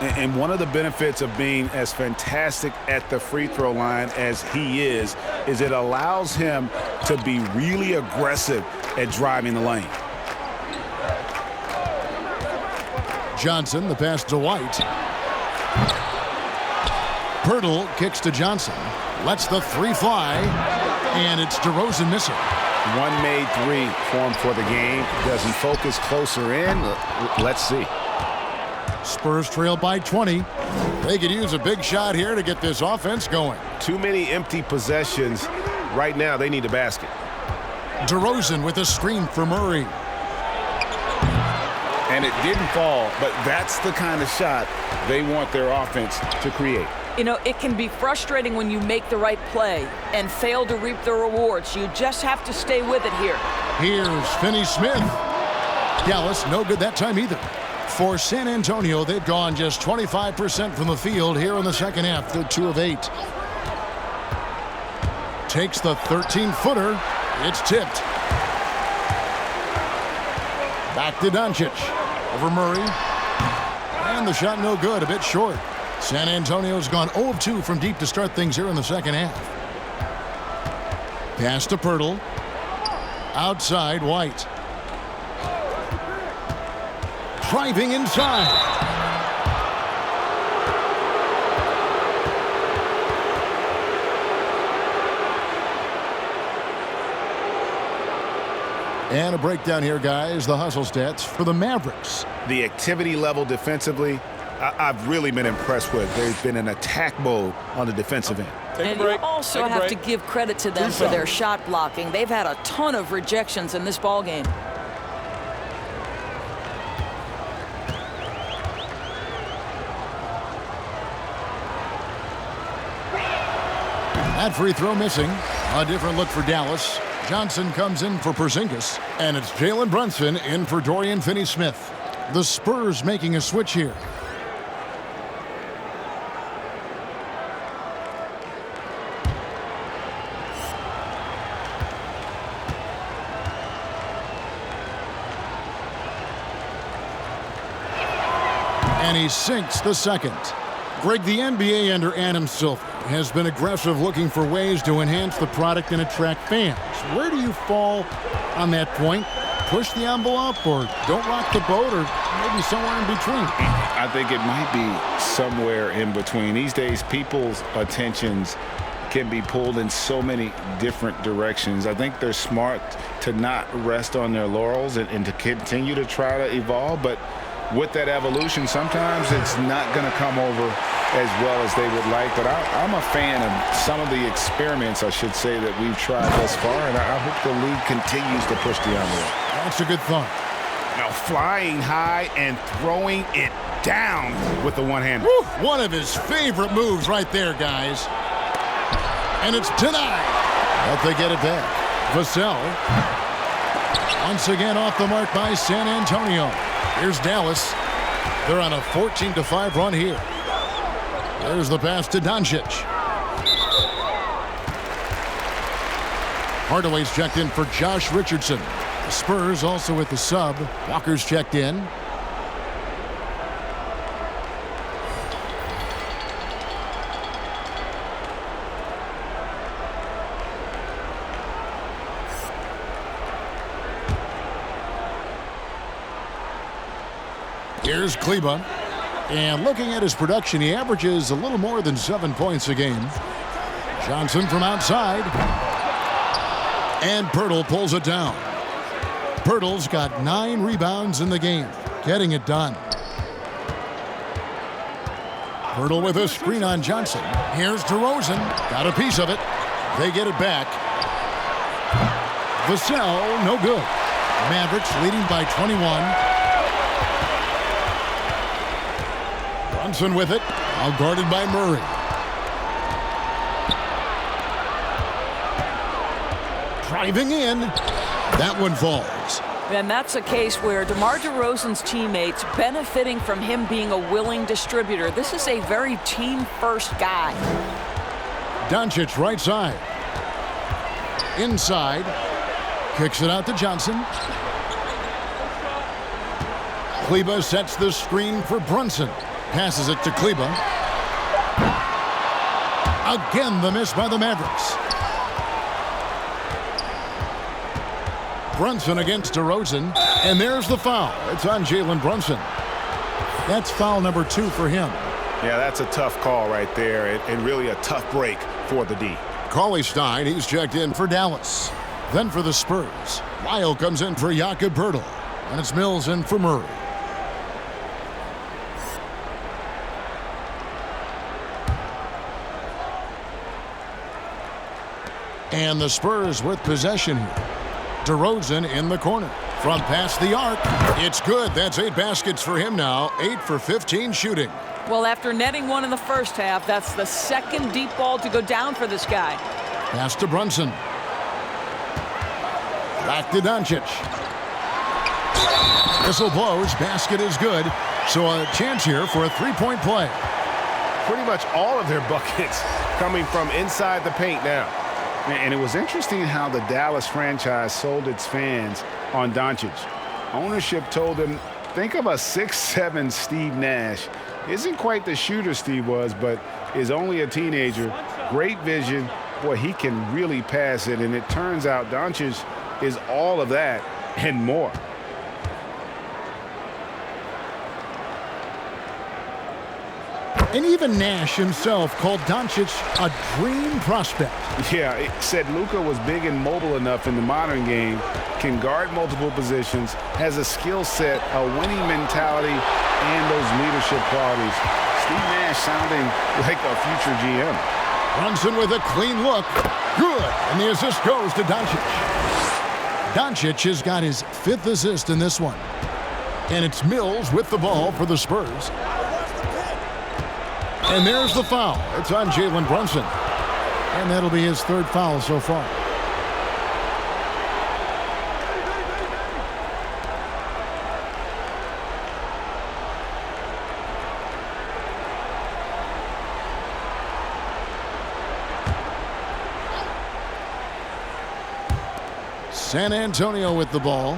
And one of the benefits of being as fantastic at the free throw line as he is it allows him to be really aggressive at driving the lane. Johnson, the pass to White. Pirtle kicks to Johnson. Lets the 3 fly. And it's DeRozan missing. 1 made 3 for him for the game. Does he focus closer in? Let's see. Spurs trail by 20. They could use a big shot here to get this offense going. Too many empty possessions. Right now, they need a basket. DeRozan with a screen for Murray. And it didn't fall, but that's the kind of shot they want their offense to create. You know, it can be frustrating when you make the right play and fail to reap the rewards. You just have to stay with it here. Here's Finney-Smith. Dallas, no good that time either. For San Antonio, they've gone just 25% from the field here in the second half. They're 2 of 8. Takes the 13-footer. It's tipped. Back to Doncic. Over Murray. And the shot no good, a bit short. San Antonio's gone 0 of 2 from deep to start things here in the second half. Pass to Pirtle. Outside, White. Driving inside. And a breakdown here, guys. The hustle stats for the Mavericks. The activity level defensively, I've really been impressed with. There's been an attack mode on the defensive end. And you also have to give credit to them for their shot blocking. They've had a ton of rejections in this ballgame. That free throw missing. A different look for Dallas. Johnson comes in for Porzingis, and it's Jalen Brunson in for Dorian Finney-Smith. The Spurs making a switch here. And he sinks the second. Greg, the NBA under Adam Silver has been aggressive looking for ways to enhance the product and attract fans. Where do you fall on that point? Push the envelope or don't rock the boat or maybe somewhere in between? I think it might be somewhere in between. These days, people's attentions can be pulled in so many different directions. I think they're smart to not rest on their laurels and to continue to try to evolve, but with that evolution, sometimes it's not going to come over as well as they would like. But I'm a fan of some of the experiments, I should say, that we've tried thus far, and I hope the league continues to push the envelope. That's a good thought. Now flying high and throwing it down with the one-hander. One of his favorite moves right there, guys. And it's denied. But they get it back. Vassell. Once again off the mark by San Antonio. Here's Dallas. They're on a 14-5 run here. There's the pass to Doncic. Hardaway's checked in for Josh Richardson. The Spurs also with the sub. Walker's checked in. Here's Kleba. And looking at his production, he averages a little more than 7 points a game. Johnson from outside. And Pirtle pulls it down. Pirtle's got 9 rebounds in the game. Getting it done. Pirtle with a screen on Johnson. Here's DeRozan. Got a piece of it. They get it back. Vassell, no good. Mavericks leading by 21. Brunson with it, all guarded by Murray. Driving in, that one falls. And that's a case where DeMar DeRozan's teammates benefiting from him being a willing distributor. This is a very team-first guy. Doncic right side. Inside, kicks it out to Johnson. Kleba sets the screen for Brunson. Passes it to Kleba. Again, the miss by the Mavericks. Brunson against DeRozan, and there's the foul. It's on Jalen Brunson. That's foul number 2 for him. Yeah, that's a tough call right there, and really a tough break for the D. Cauley-Stein, he's checked in for Dallas. Then for the Spurs, Lyle comes in for Jakob Poeltl, and it's Mills in for Murray. And the Spurs with possession here. DeRozan in the corner. From past the arc. It's good. That's 8 baskets for him now. 8 for 15 shooting. Well, after netting one in the first half, that's the second deep ball to go down for this guy. Pass to Brunson. Back to Doncic. Whistle blows. Basket is good. So a chance here for a three-point play. Pretty much all of their buckets coming from inside the paint now. And it was interesting how the Dallas franchise sold its fans on Doncic. Ownership told them, think of a 6'7" Steve Nash. Isn't quite the shooter Steve was, but is only a teenager. Great vision. Boy, he can really pass it. And it turns out Doncic is all of that and more. And even Nash himself called Doncic a dream prospect. Yeah, it said Luka was big and mobile enough in the modern game, can guard multiple positions, has a skill set, a winning mentality, and those leadership qualities. Steve Nash sounding like a future GM. Brunson with a clean look. Good. And the assist goes to Doncic. Doncic has got his 5th assist in this one. And it's Mills with the ball for the Spurs. And there's the foul. It's on Jalen Brunson. And that'll be his third foul so far. San Antonio with the ball.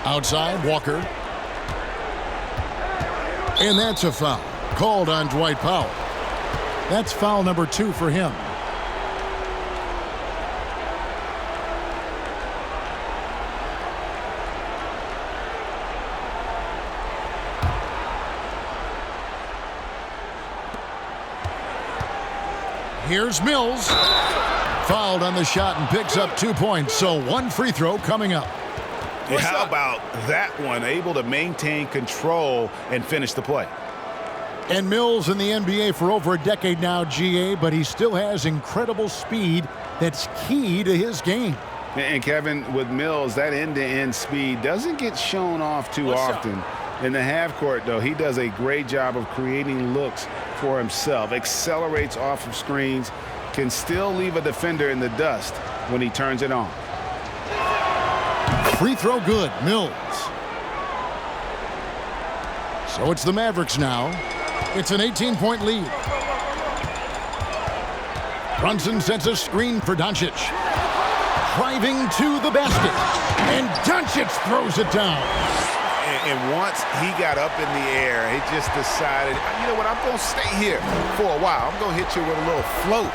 Outside, Walker. And that's a foul called on Dwight Powell. That's foul number 2 for him. Here's Mills. Fouled on the shot and picks up 2 points. So 1 free throw coming up. How about that one? Able to maintain control and finish the play. And Mills in the NBA for over a decade now, GA, but he still has incredible speed that's key to his game. And Kevin, with Mills, that end-to-end speed doesn't get shown off too often. In the half court, though, he does a great job of creating looks for himself, accelerates off of screens, can still leave a defender in the dust when he turns it on. Free throw good, Mills. So it's the Mavericks now. It's an 18-point lead. Brunson sets a screen for Doncic. Driving to the basket. And Doncic throws it down. And once he got up in the air, he just decided, you know what, I'm going to stay here for a while. I'm going to hit you with a little float.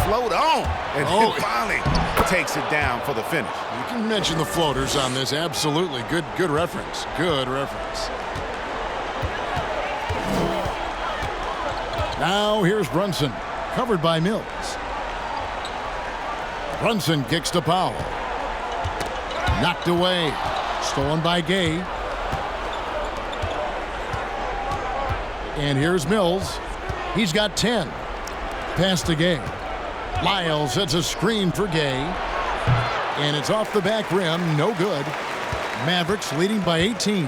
Float on. And then finally takes it down for the finish. You can mention the floaters on this. Absolutely. Good reference. Good reference. Now here's Brunson. Covered by Mills. Brunson kicks to Powell. Knocked away. Stolen by Gay. And here's Mills. He's got 10. Pass to Gay. Lyles sets a screen for Gay. And it's off the back rim. No good. Mavericks leading by 18.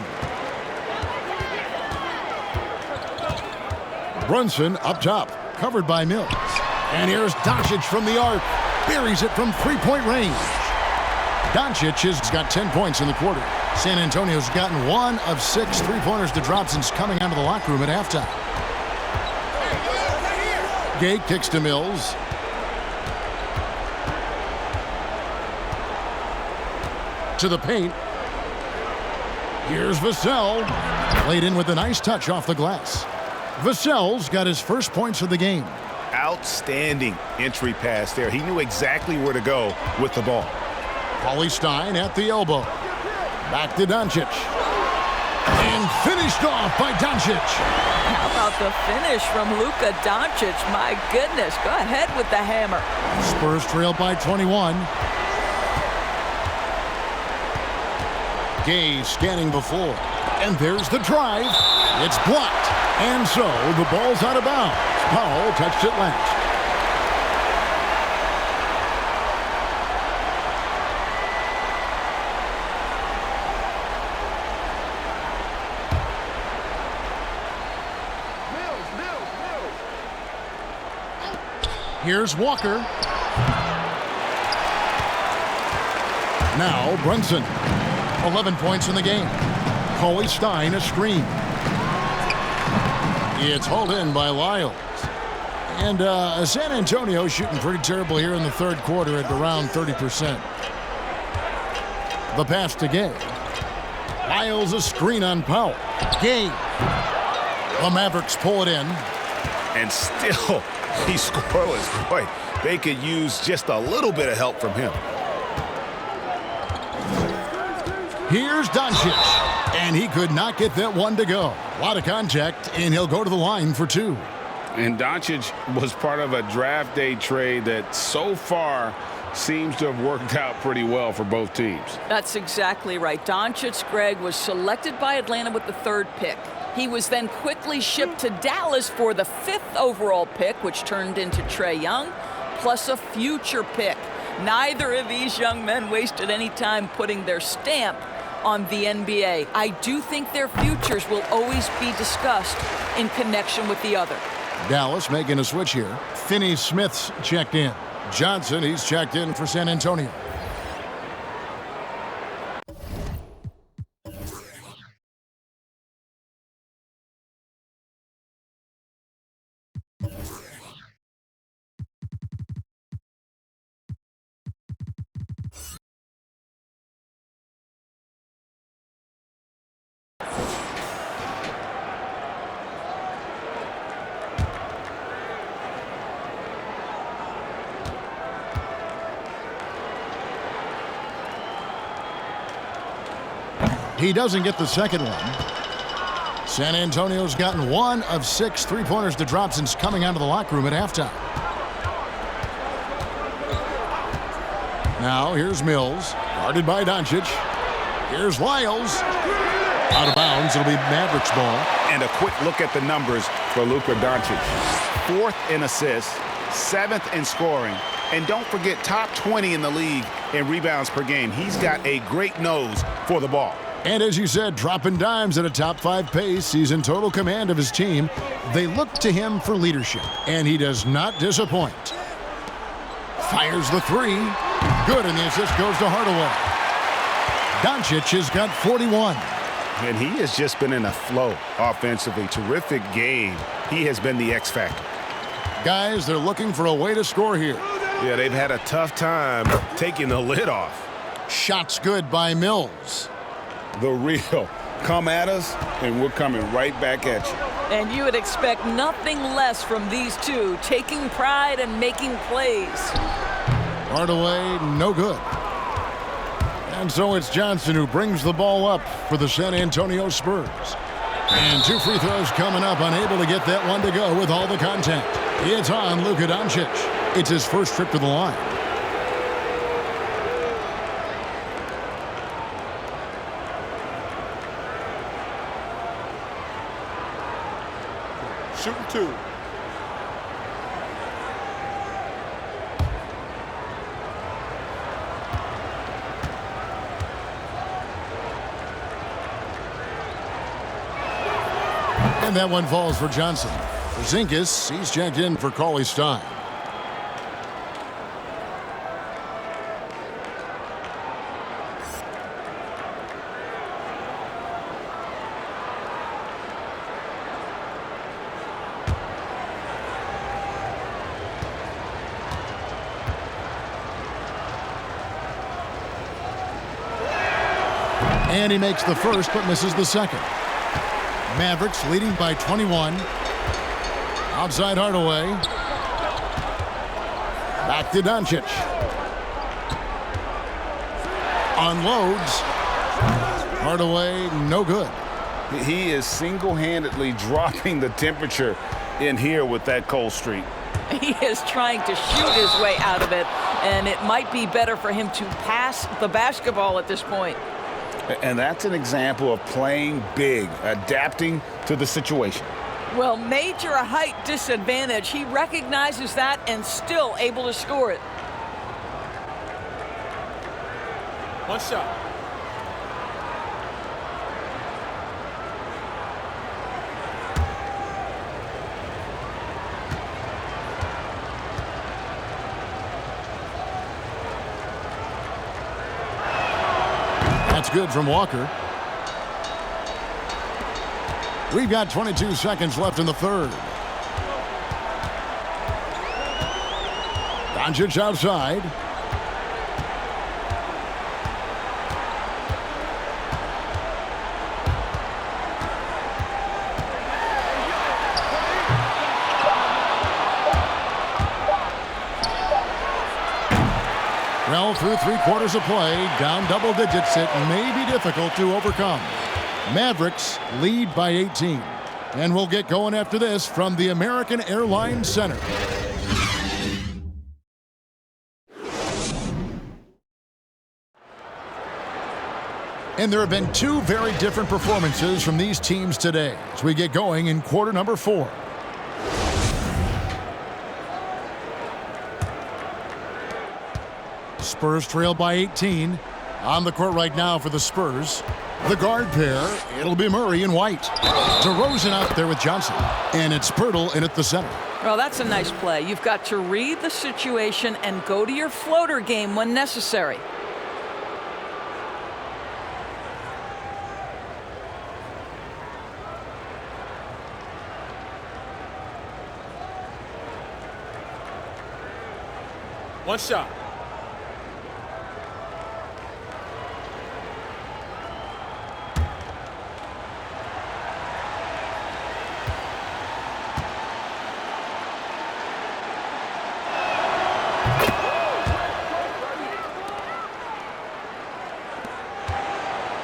Brunson up top. Covered by Mills. And here's Doncic from the arc. Buries it from three-point range. Doncic has got 10 points in the quarter. San Antonio's gotten 1 of 6 three-pointers to drop since coming out of the locker room at halftime. Gay kicks to Mills. To the paint. Here's Vassell. Played in with a nice touch off the glass. Vassell's got his first points of the game. Outstanding entry pass there. He knew exactly where to go with the ball. Paulie Stein at the elbow. Back to Doncic. And finished off by Doncic. How about the finish from Luka Doncic? My goodness. Go ahead with the hammer. Spurs trail by 21. Gay scanning before. And there's the drive. It's blocked. And so the ball's out of bounds. Powell touched it last. Here's Walker. Now Brunson. 11 points in the game. Paulie Stein a screen. It's hauled in by Lyles. And San Antonio shooting pretty terrible here in the third quarter at around 30%. The pass to Gay. Lyles a screen on Powell. Gay. The Mavericks pull it in. And still, he's scoreless. Boy, they could use just a little bit of help from him. Here's Doncic. And he could not get that one to go. A lot of contact, and he'll go to the line for 2. And Doncic was part of a draft day trade that so far seems to have worked out pretty well for both teams. That's exactly right. Doncic, Greg, was selected by Atlanta with the 3rd pick. He was then quickly shipped to Dallas for the 5th overall pick, which turned into Trae Young, plus a future pick. Neither of these young men wasted any time putting their stamp on the NBA. I do think their futures will always be discussed in connection with the other. Dallas making a switch here. Finney-Smith's checked in. Johnson, he's checked in for San Antonio. He doesn't get the second one. San Antonio's gotten 1 of 6 three-pointers to drop since coming out of the locker room at halftime. Now here's Mills, guarded by Doncic. Here's Lyles. Out of bounds, it'll be Mavericks ball. And a quick look at the numbers for Luka Doncic. 4th in assists, 7th in scoring, and don't forget top 20 in the league in rebounds per game. He's got a great nose for the ball. And as you said, dropping dimes at a top 5 pace. He's in total command of his team. They look to him for leadership, and he does not disappoint. Fires the 3. Good, and the assist goes to Hardaway. Doncic has got 41. And he has just been in a flow offensively. Terrific game. He has been the X factor. Guys, they're looking for a way to score here. Yeah, they've had a tough time taking the lid off. Shots good by Mills. The real. Come at us, and we're coming right back at you. And you would expect nothing less from these two, taking pride and making plays. Hardaway, no good. And so it's Johnson who brings the ball up for the San Antonio Spurs. And 2 free throws coming up, unable to get that one to go with all the contact. It's on Luka Doncic. It's his first trip to the line. Shooting 2. And that one falls for Johnson. Porzingis, he's checked in for Cauley-Stein. And he makes the first but misses the second. Mavericks leading by 21. Outside Hardaway. Back to Doncic. Unloads. Hardaway, no good. He is single-handedly dropping the temperature in here with that cold streak. He is trying to shoot his way out of it, and it might be better for him to pass the basketball at this point. And that's an example of playing big, adapting to the situation. Well, major height disadvantage. He recognizes that and still able to score it. One shot. That's good from Walker. We've got 22 seconds left in the third. Doncic outside. Well, through 3 quarters of play, down double digits, it may be difficult to overcome. Mavericks lead by 18. And we'll get going after this from the American Airlines Center. And there have been 2 very different performances from these teams today as we get going in quarter number 4. Spurs trail by 18. On the court right now for the Spurs, the guard pair, it'll be Murray and White. DeRozan out there with Johnson, and it's Pirtle in at the center. Well, that's a nice play. You've got to read the situation and go to your floater game when necessary. One shot.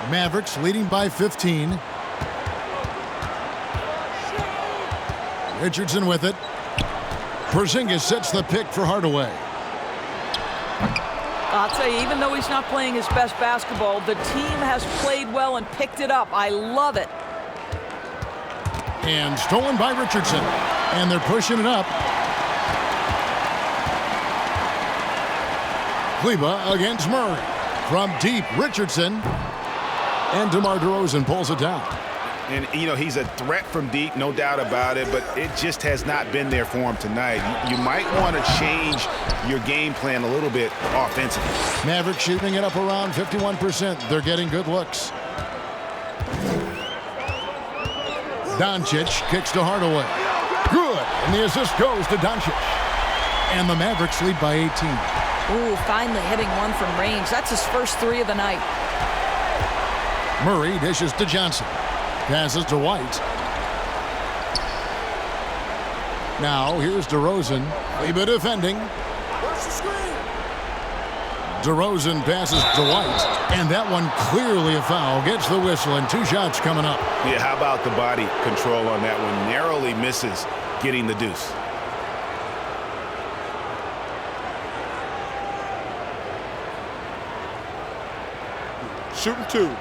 Mavericks leading by 15. Richardson with it. Porzingis sets the pick for Hardaway. I'll tell you, even though he's not playing his best basketball, the team has played well and picked it up. I love it. And stolen by Richardson. And they're pushing it up. Kleba against Murray. From deep, Richardson. And DeMar DeRozan pulls it down. And, you know, he's a threat from deep, no doubt about it, but it just has not been there for him tonight. You might want to change your game plan a little bit offensively. Mavericks shooting it up around 51%. They're getting good looks. Doncic kicks to Hardaway. Good. And the assist goes to Doncic. And the Mavericks lead by 18. Ooh, finally hitting one from range. That's his first three of the night. Murray dishes to Johnson. Passes to White. Now here's DeRozan. Kleba defending. DeRozan passes to White. And that one clearly a foul. Gets the whistle and 2 shots coming up. Yeah, how about the body control on that one? Narrowly misses getting the deuce. Shooting 2.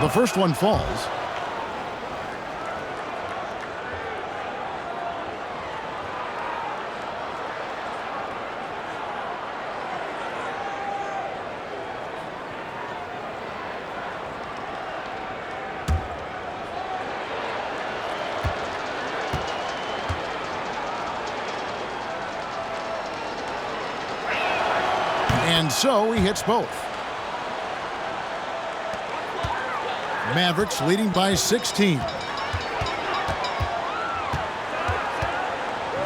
The first one falls. And so he hits both. Mavericks leading by 16.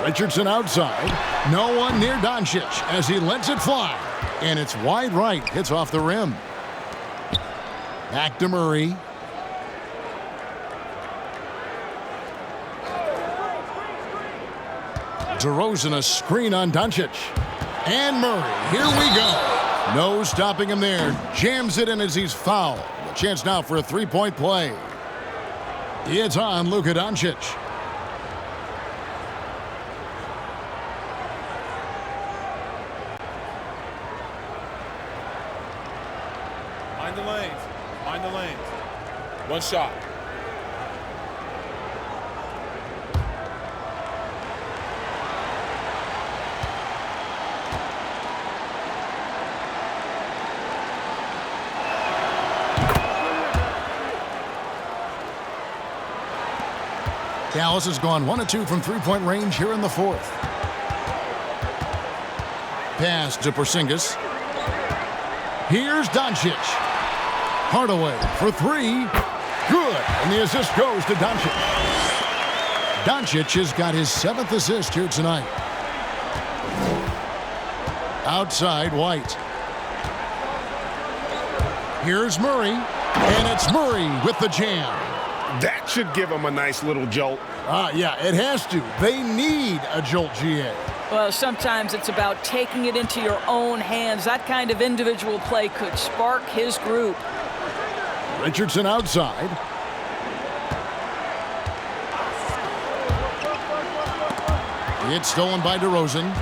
Richardson outside. No one near Doncic as he lets it fly. And it's wide right. Hits off the rim. Back to Murray. DeRozan a screen on Doncic. And Murray. Here we go. No stopping him there. Jams it in as he's fouled. Chance now for a three-point play. It's on Luka Doncic. Mind the lanes. Mind the lanes. One shot. Dallas has gone 1 of 2 from three-point range here in the fourth. Pass to Porzingis. Here's Doncic. Hardaway for 3. Good. And the assist goes to Doncic. Doncic has got his 7th assist here tonight. Outside, White. Here's Murray. And it's Murray with the jam. That should give them a nice little jolt. Yeah, it has to. They need a jolt, GA. Well, sometimes it's about taking it into your own hands. That kind of individual play could spark his group. Richardson outside. It's stolen by DeRozan.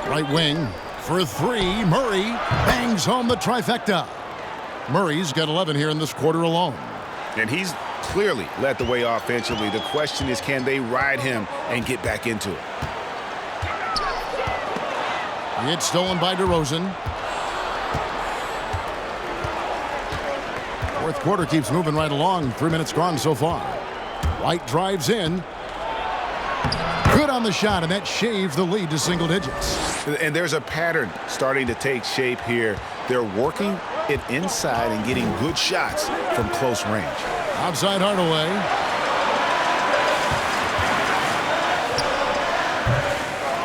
Right wing for 3. Murray bangs home the trifecta. Murray's got 11 here in this quarter alone. And he's clearly led the way offensively. The question is, can they ride him and get back into it? It's stolen by DeRozan. Fourth quarter keeps moving right along. 3 minutes gone so far. White drives in. Good on the shot, and that shaves the lead to single digits. And there's a pattern starting to take shape here. They're working it inside and getting good shots from close range. Outside Hardaway.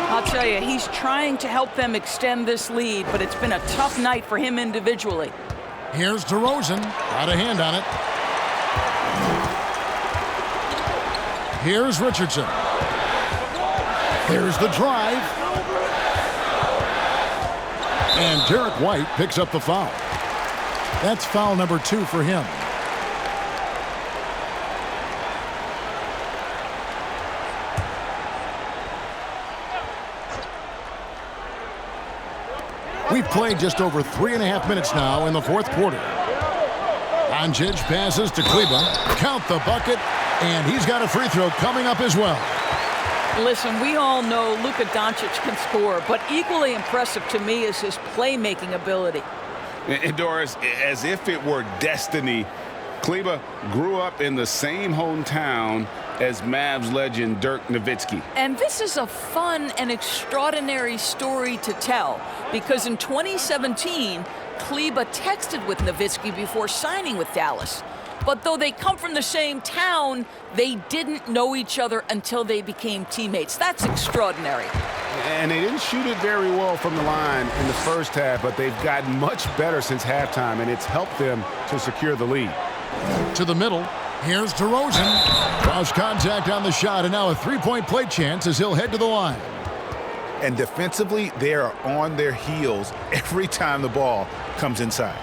I'll tell you, he's trying to help them extend this lead, but it's been a tough night for him individually. Here's DeRozan. Got a hand on it. Here's Richardson. Here's the drive. And Derek White picks up the foul. That's foul number 2 for him. We've played just over 3.5 minutes now in the fourth quarter. Aldridge passes to Kleber. Count the bucket, and he's got a free throw coming up as well. Listen, we all know Luka Doncic can score, but equally impressive to me is his playmaking ability. And Doris, as if it were destiny, Kleber grew up in the same hometown as Mavs legend Dirk Nowitzki. And this is a fun and extraordinary story to tell, because in 2017, Kleber texted with Nowitzki before signing with Dallas. But though they come from the same town, they didn't know each other until they became teammates. That's extraordinary. And they didn't shoot it very well from the line in the first half, but they've gotten much better since halftime, and it's helped them to secure the lead. To the middle. Here's DeRozan. Draws contact on the shot, and now a three-point play chance as he'll head to the line. And defensively, they are on their heels every time the ball comes inside.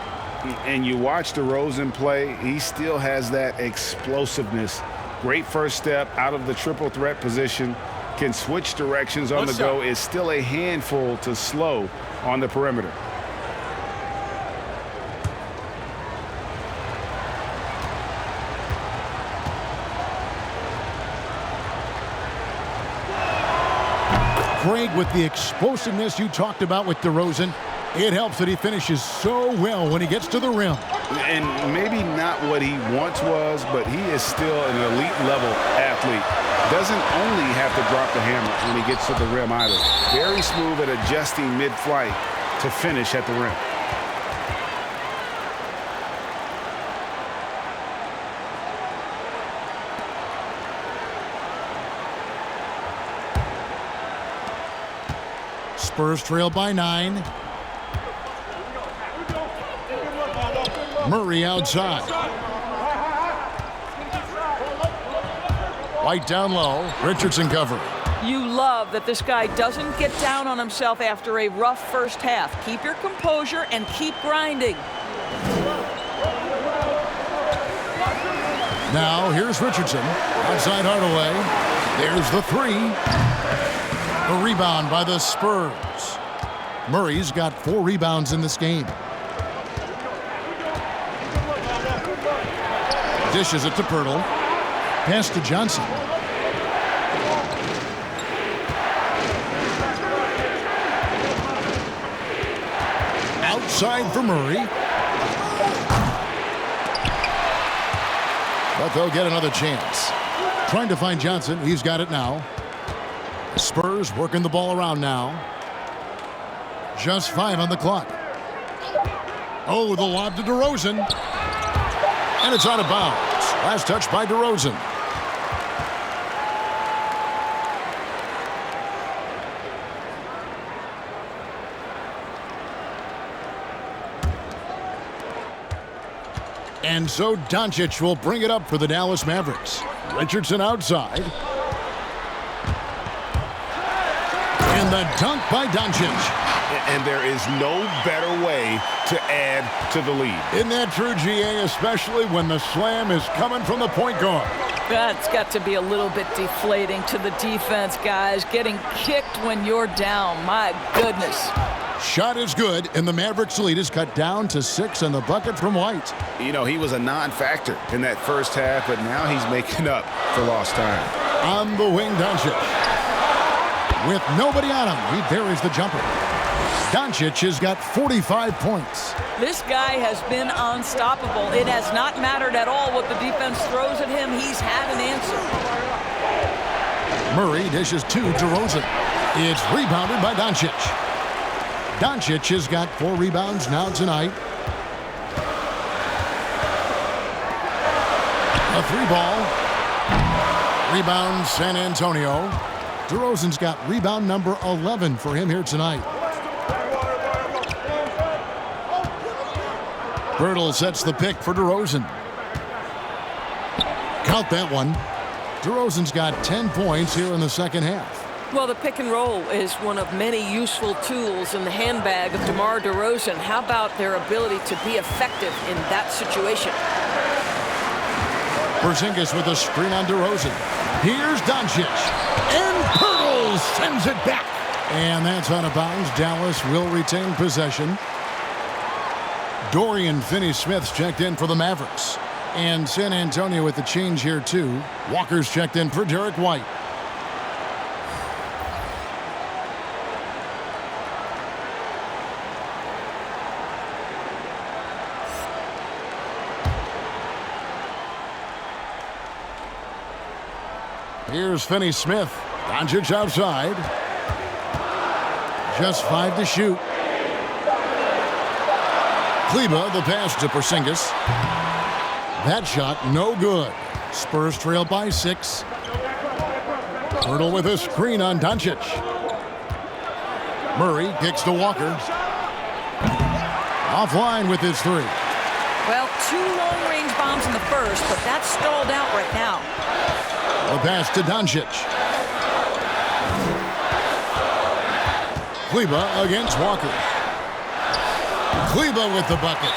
And you watch DeRozan play, he still has that explosiveness. Great first step out of the triple threat position. Can switch directions on the go. Is still a handful to slow on the perimeter. Greg, with the explosiveness you talked about with DeRozan, it helps that he finishes so well when he gets to the rim. And maybe not what he once was, but he is still an elite level athlete. Doesn't only have to drop the hammer when he gets to the rim either. Very smooth at adjusting mid-flight to finish at the rim. Spurs trail by 9. Murray outside. White down low. Richardson covering. You love that this guy doesn't get down on himself after a rough first half. Keep your composure and keep grinding. Now here's Richardson. Outside Hardaway. There's the 3. A rebound by the Spurs. Murray's got 4 rebounds in this game. Dishes it to Pirtle. Pass to Johnson. Outside for Murray. But they'll get another chance. Trying to find Johnson. He's got it now. Spurs working the ball around now. Just 5 on the clock. Oh, the lob to DeRozan. And it's out of bounds. Last touch by DeRozan. And so Doncic will bring it up for the Dallas Mavericks. Richardson outside. And the dunk by Doncic. And there is no better way to add to the lead. Isn't that true, GA, especially when the slam is coming from the point guard? That's got to be a little bit deflating to the defense, guys. Getting kicked when you're down. My goodness. Shot is good, and the Mavericks lead is cut down to 6 on the bucket from White. You know, he was a non-factor in that first half, but now he's making up for lost time. On the wing, Doncic. With nobody on him, he buries the jumper. Doncic has got 45 points. This guy has been unstoppable. It has not mattered at all what the defense throws at him. He's had an answer. Murray dishes to DeRozan. It's rebounded by Doncic. Doncic has got 4 rebounds now tonight. A 3-ball. Rebound San Antonio. DeRozan's got rebound number 11 for him here tonight. Birtle sets the pick for DeRozan. Count that one. DeRozan's got 10 points here in the second half. Well, the pick and roll is one of many useful tools in the handbag of DeMar DeRozan. How about their ability to be effective in that situation? Porzingis with a screen on DeRozan. Here's Doncic. And Pirtle sends it back. And that's out of bounds. Dallas will retain possession. Dorian Finney-Smith's checked in for the Mavericks. And San Antonio with the change here, too. Walker's checked in for Derek White. Here's Finney-Smith. Doncic outside. Just 5 to shoot. Kleba, the pass to Porzingis. That shot, no good. Spurs trail by 6. Pirtle with a screen on Doncic. Murray kicks to Walker. Offline with his 3. Well, 2 long-range bombs in the first, but that's stalled out right now. The pass to Doncic. Kleba against Walker. Kleba with the bucket.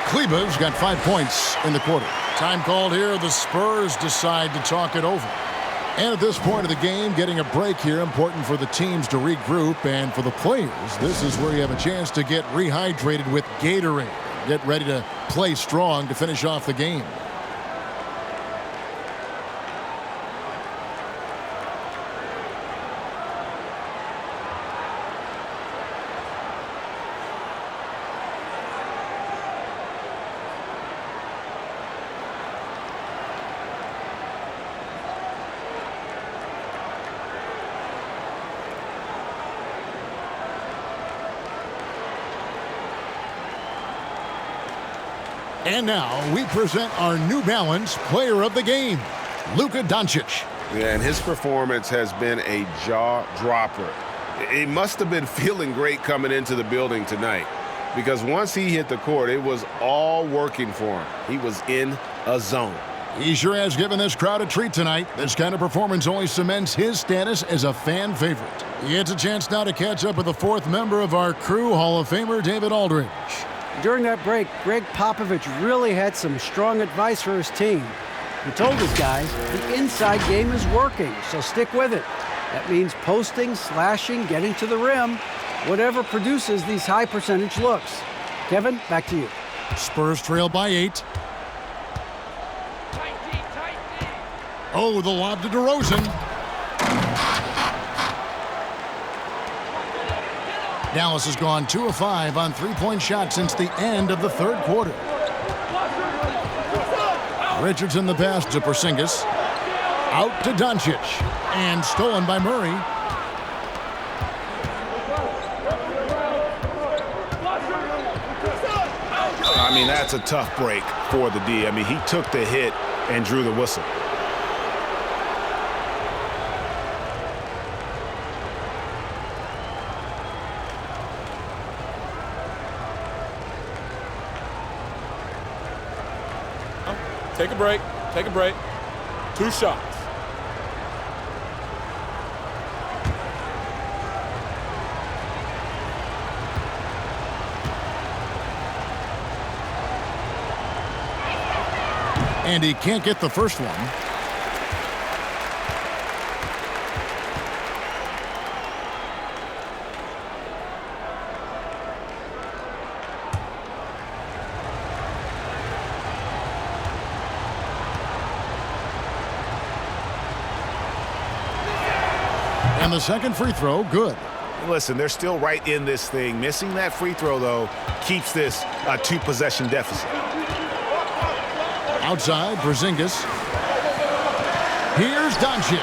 Kleba's got 5 points in the quarter. Time called here. The Spurs decide to talk it over. And at this point of the game, getting a break here, important for the teams to regroup. And for the players, this is where you have a chance to get rehydrated with Gatorade. Get ready to play strong to finish off the game. And now we present our New Balance Player of the Game, Luka Doncic. Yeah, and his performance has been a jaw-dropper. He must have been feeling great coming into the building tonight, because once he hit the court, it was all working for him. He was in a zone. He sure has given this crowd a treat tonight. This kind of performance only cements his status as a fan favorite. He gets a chance now to catch up with the 4th member of our crew, Hall of Famer David Aldridge. During that break, Greg Popovich really had some strong advice for his team. He told his guys the inside game is working, so stick with it. That means posting, slashing, getting to the rim, whatever produces these high percentage looks. Kevin, back to you. Spurs trail by 8. Oh, the lob to DeRozan. Dallas has gone 2 of 5 on 3-point shots since the end of the 3rd quarter. Richardson the pass to Porzingis. Out to Doncic. And stolen by Murray. I mean, that's a tough break for the D. I mean, he took the hit and drew the whistle. Take a break. Take a break. 2 shots. And he can't get the first one. And the second free throw, good. Listen, they're still right in this thing. Missing that free throw, though, keeps this a 2-possession deficit. Outside, Porzingis. Here's Doncic.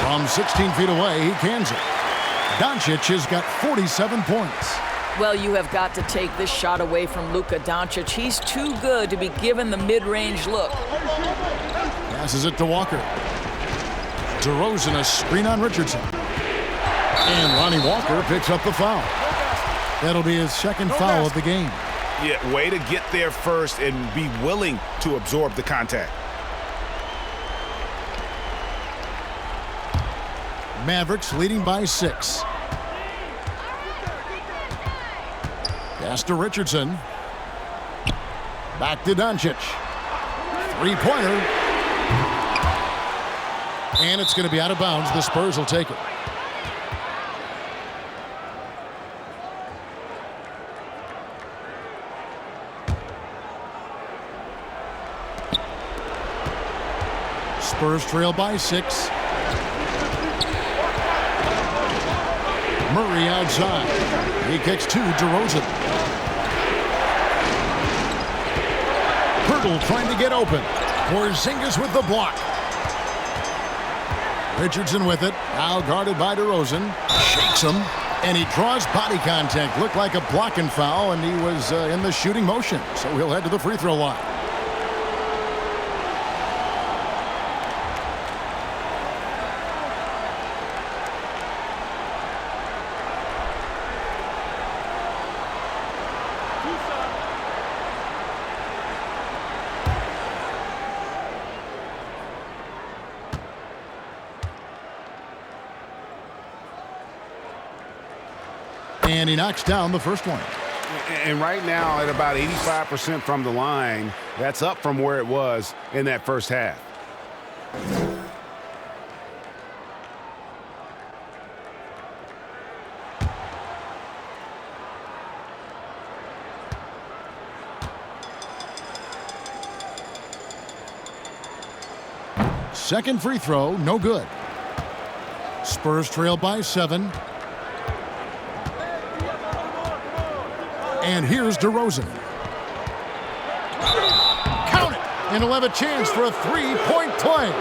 From 16 feet away, he cans it. Doncic has got 47 points. Well, you have got to take this shot away from Luka Doncic. He's too good to be given the mid-range look. Passes it to Walker. DeRozan, a screen on Richardson. And Lonnie Walker picks up the foul. That'll be his second foul of the game. Yeah, way to get there first and be willing to absorb the contact. Mavericks leading by 6. Pass to Richardson. Back to Doncic. Three-pointer. And it's going to be out of bounds. The Spurs will take it. Spurs trail by 6. Murray outside. He kicks to DeRozan. Pirtle trying to get open. Porzingis with the block. Richardson with it. Now guarded by DeRozan. Shakes him. And he draws body contact. Looked like a blocking foul, and he was in the shooting motion. So he'll head to the free throw line. And he knocks down the first one. And right now, at about 85% from the line, that's up from where it was in that first half. Second free throw, no good. Spurs trail by 7. And here's DeRozan. Count it! And he'll have a chance for a three-point play.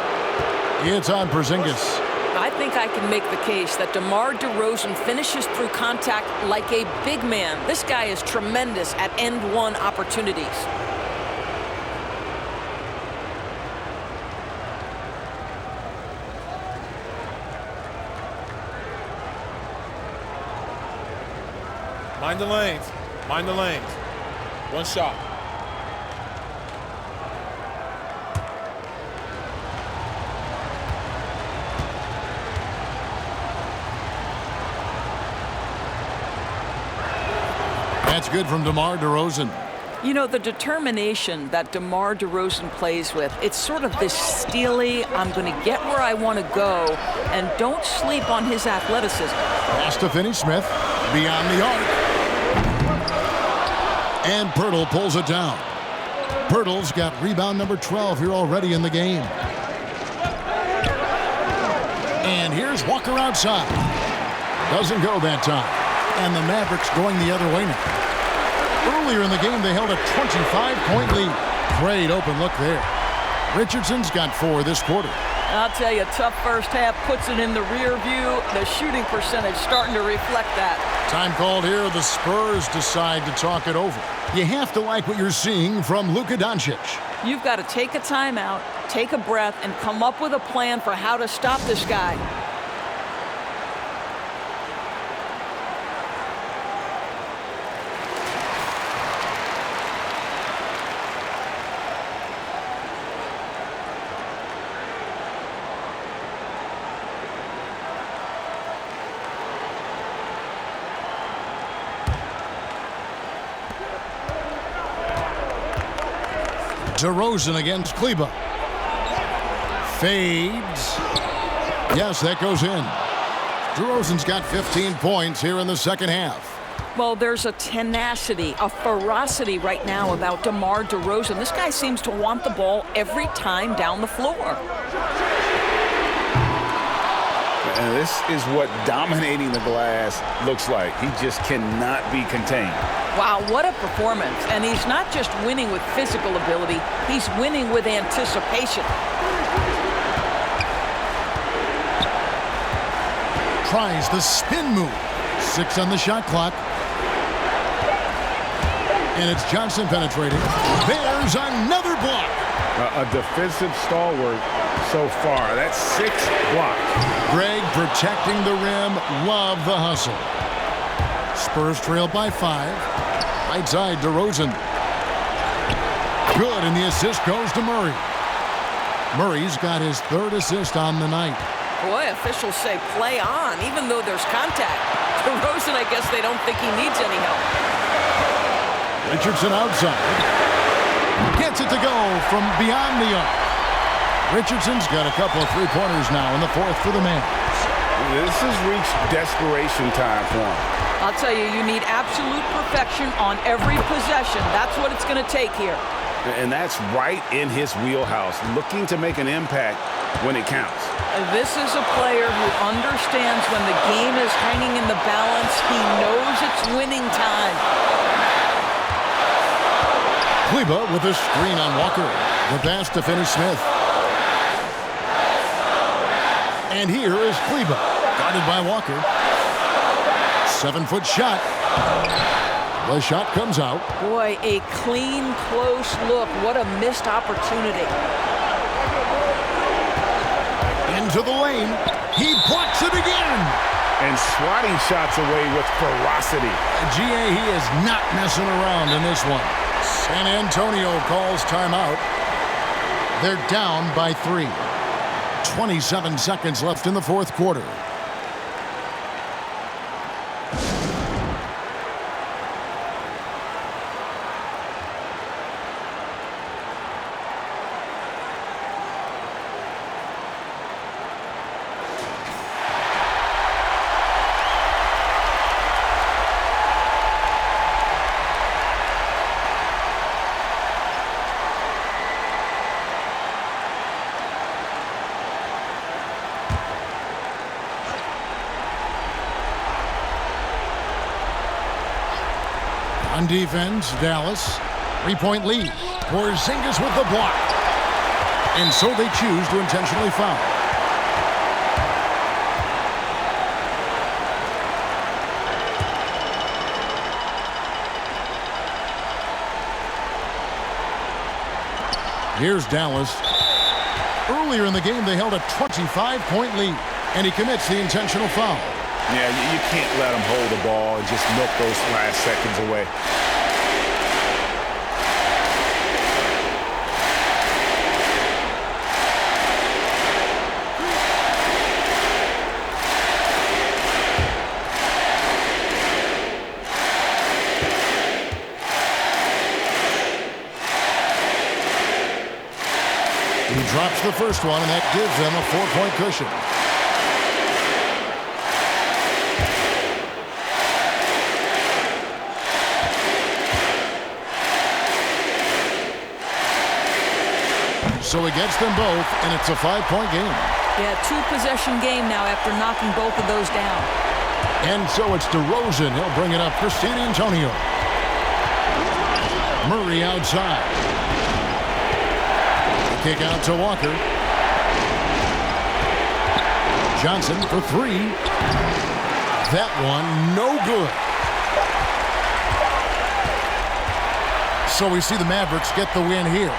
It's on Porzingis. I think I can make the case that DeMar DeRozan finishes through contact like a big man. This guy is tremendous at end-one opportunities. Mind the lanes. Mind the lanes. One shot. That's good from DeMar DeRozan. You know, the determination that DeMar DeRozan plays with, it's sort of this steely, I'm going to get where I want to go, and don't sleep on his athleticism. Pass to Finney-Smith, beyond the arc. And Pirtle pulls it down. Pirtle's got rebound number 12 here already in the game. And here's Walker outside. Doesn't go that time. And the Mavericks going the other way now. Earlier in the game, they held a 25-point lead. Great open look there. Richardson's got 4 this quarter. I'll tell you, tough first half puts it in the rear view. The shooting percentage starting to reflect that. Time called here. The Spurs decide to talk it over. You have to like what you're seeing from Luka Doncic. You've got to take a timeout, take a breath, and come up with a plan for how to stop this guy. DeRozan against Kleba. Fades. Yes, that goes in. DeRozan's got 15 points here in the second half. Well, there's a tenacity, a ferocity right now about DeMar DeRozan. This guy seems to want the ball every time down the floor. And this is what dominating the glass looks like. He just cannot be contained. Wow, what a performance. And he's not just winning with physical ability, he's winning with anticipation. Tries the spin move. 6 on the shot clock. And it's Johnson penetrating. There's another block. A defensive stalwart so far. That's 6 blocks. Greg protecting the rim. Love the hustle. Spurs trail by 5. Right side, DeRozan. Good, and the assist goes to Murray. Murray's got his 3rd assist on the night. Boy, officials say play on, even though there's contact. DeRozan, I guess they don't think he needs any help. Richardson outside. Gets it to go from beyond the arc. Richardson's got a couple of three-pointers now in the 4th for the man. This has reached desperation time for him. I'll tell you, you need absolute perfection on every possession. That's what it's going to take here. And that's right in his wheelhouse, looking to make an impact when it counts. This is a player who understands when the game is hanging in the balance. He knows it's winning time. Kleber with a screen on Walker. The pass to Finney Smith. And here is Kleber, guarded by Walker. 7-foot shot. The shot comes out. Boy, a clean, close look. What a missed opportunity. Into the lane. He blocks it again. And swatting shots away with ferocity. GA, he is not messing around in this one. San Antonio calls timeout. They're down by 3. 27 seconds left in the 4th quarter. On defense, Dallas. 3-point lead. Porzingis with the block. And so they choose to intentionally foul. Here's Dallas. Earlier in the game, they held a 25-point lead, and he commits the intentional foul. Yeah, you can't let him hold the ball and just milk those last seconds away. He drops the first one, and that gives them a 4-point cushion. So he gets them both, and it's a 5-point game. Yeah, 2-possession game now after knocking both of those down. And so it's DeRozan. He'll bring it up for San Antonio. Murray outside. The kick out to Walker. Johnson for 3. That one, no good. So we see the Mavericks get the win here.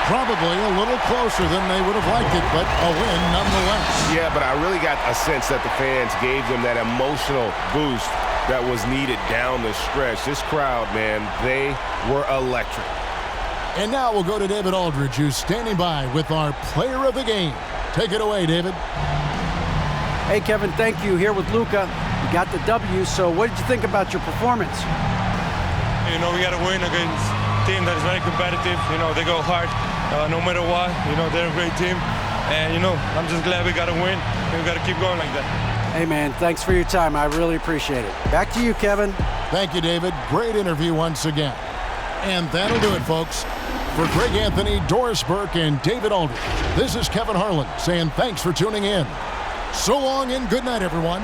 Probably a little closer than they would have liked it, but a win nonetheless. Yeah, but I really got a sense that the fans gave them that emotional boost that was needed down the stretch. This crowd, man, they were electric. And now we'll go to David Aldridge, who's standing by with our player of the game. Take it away, David. Hey, Kevin, thank you. Here with Luka. You got the W, so what did you think about your performance? You know, we got to win against a team that is very competitive. You know, they go hard no matter what. You know, they're a great team. And, you know, I'm just glad we got to win. And we got to keep going like that. Hey, man, thanks for your time. I really appreciate it. Back to you, Kevin. Thank you, David. Great interview once again. And that'll do it, folks. For Greg Anthony, Doris Burke, and David Aldridge, this is Kevin Harlan saying thanks for tuning in. So long and good night, everyone.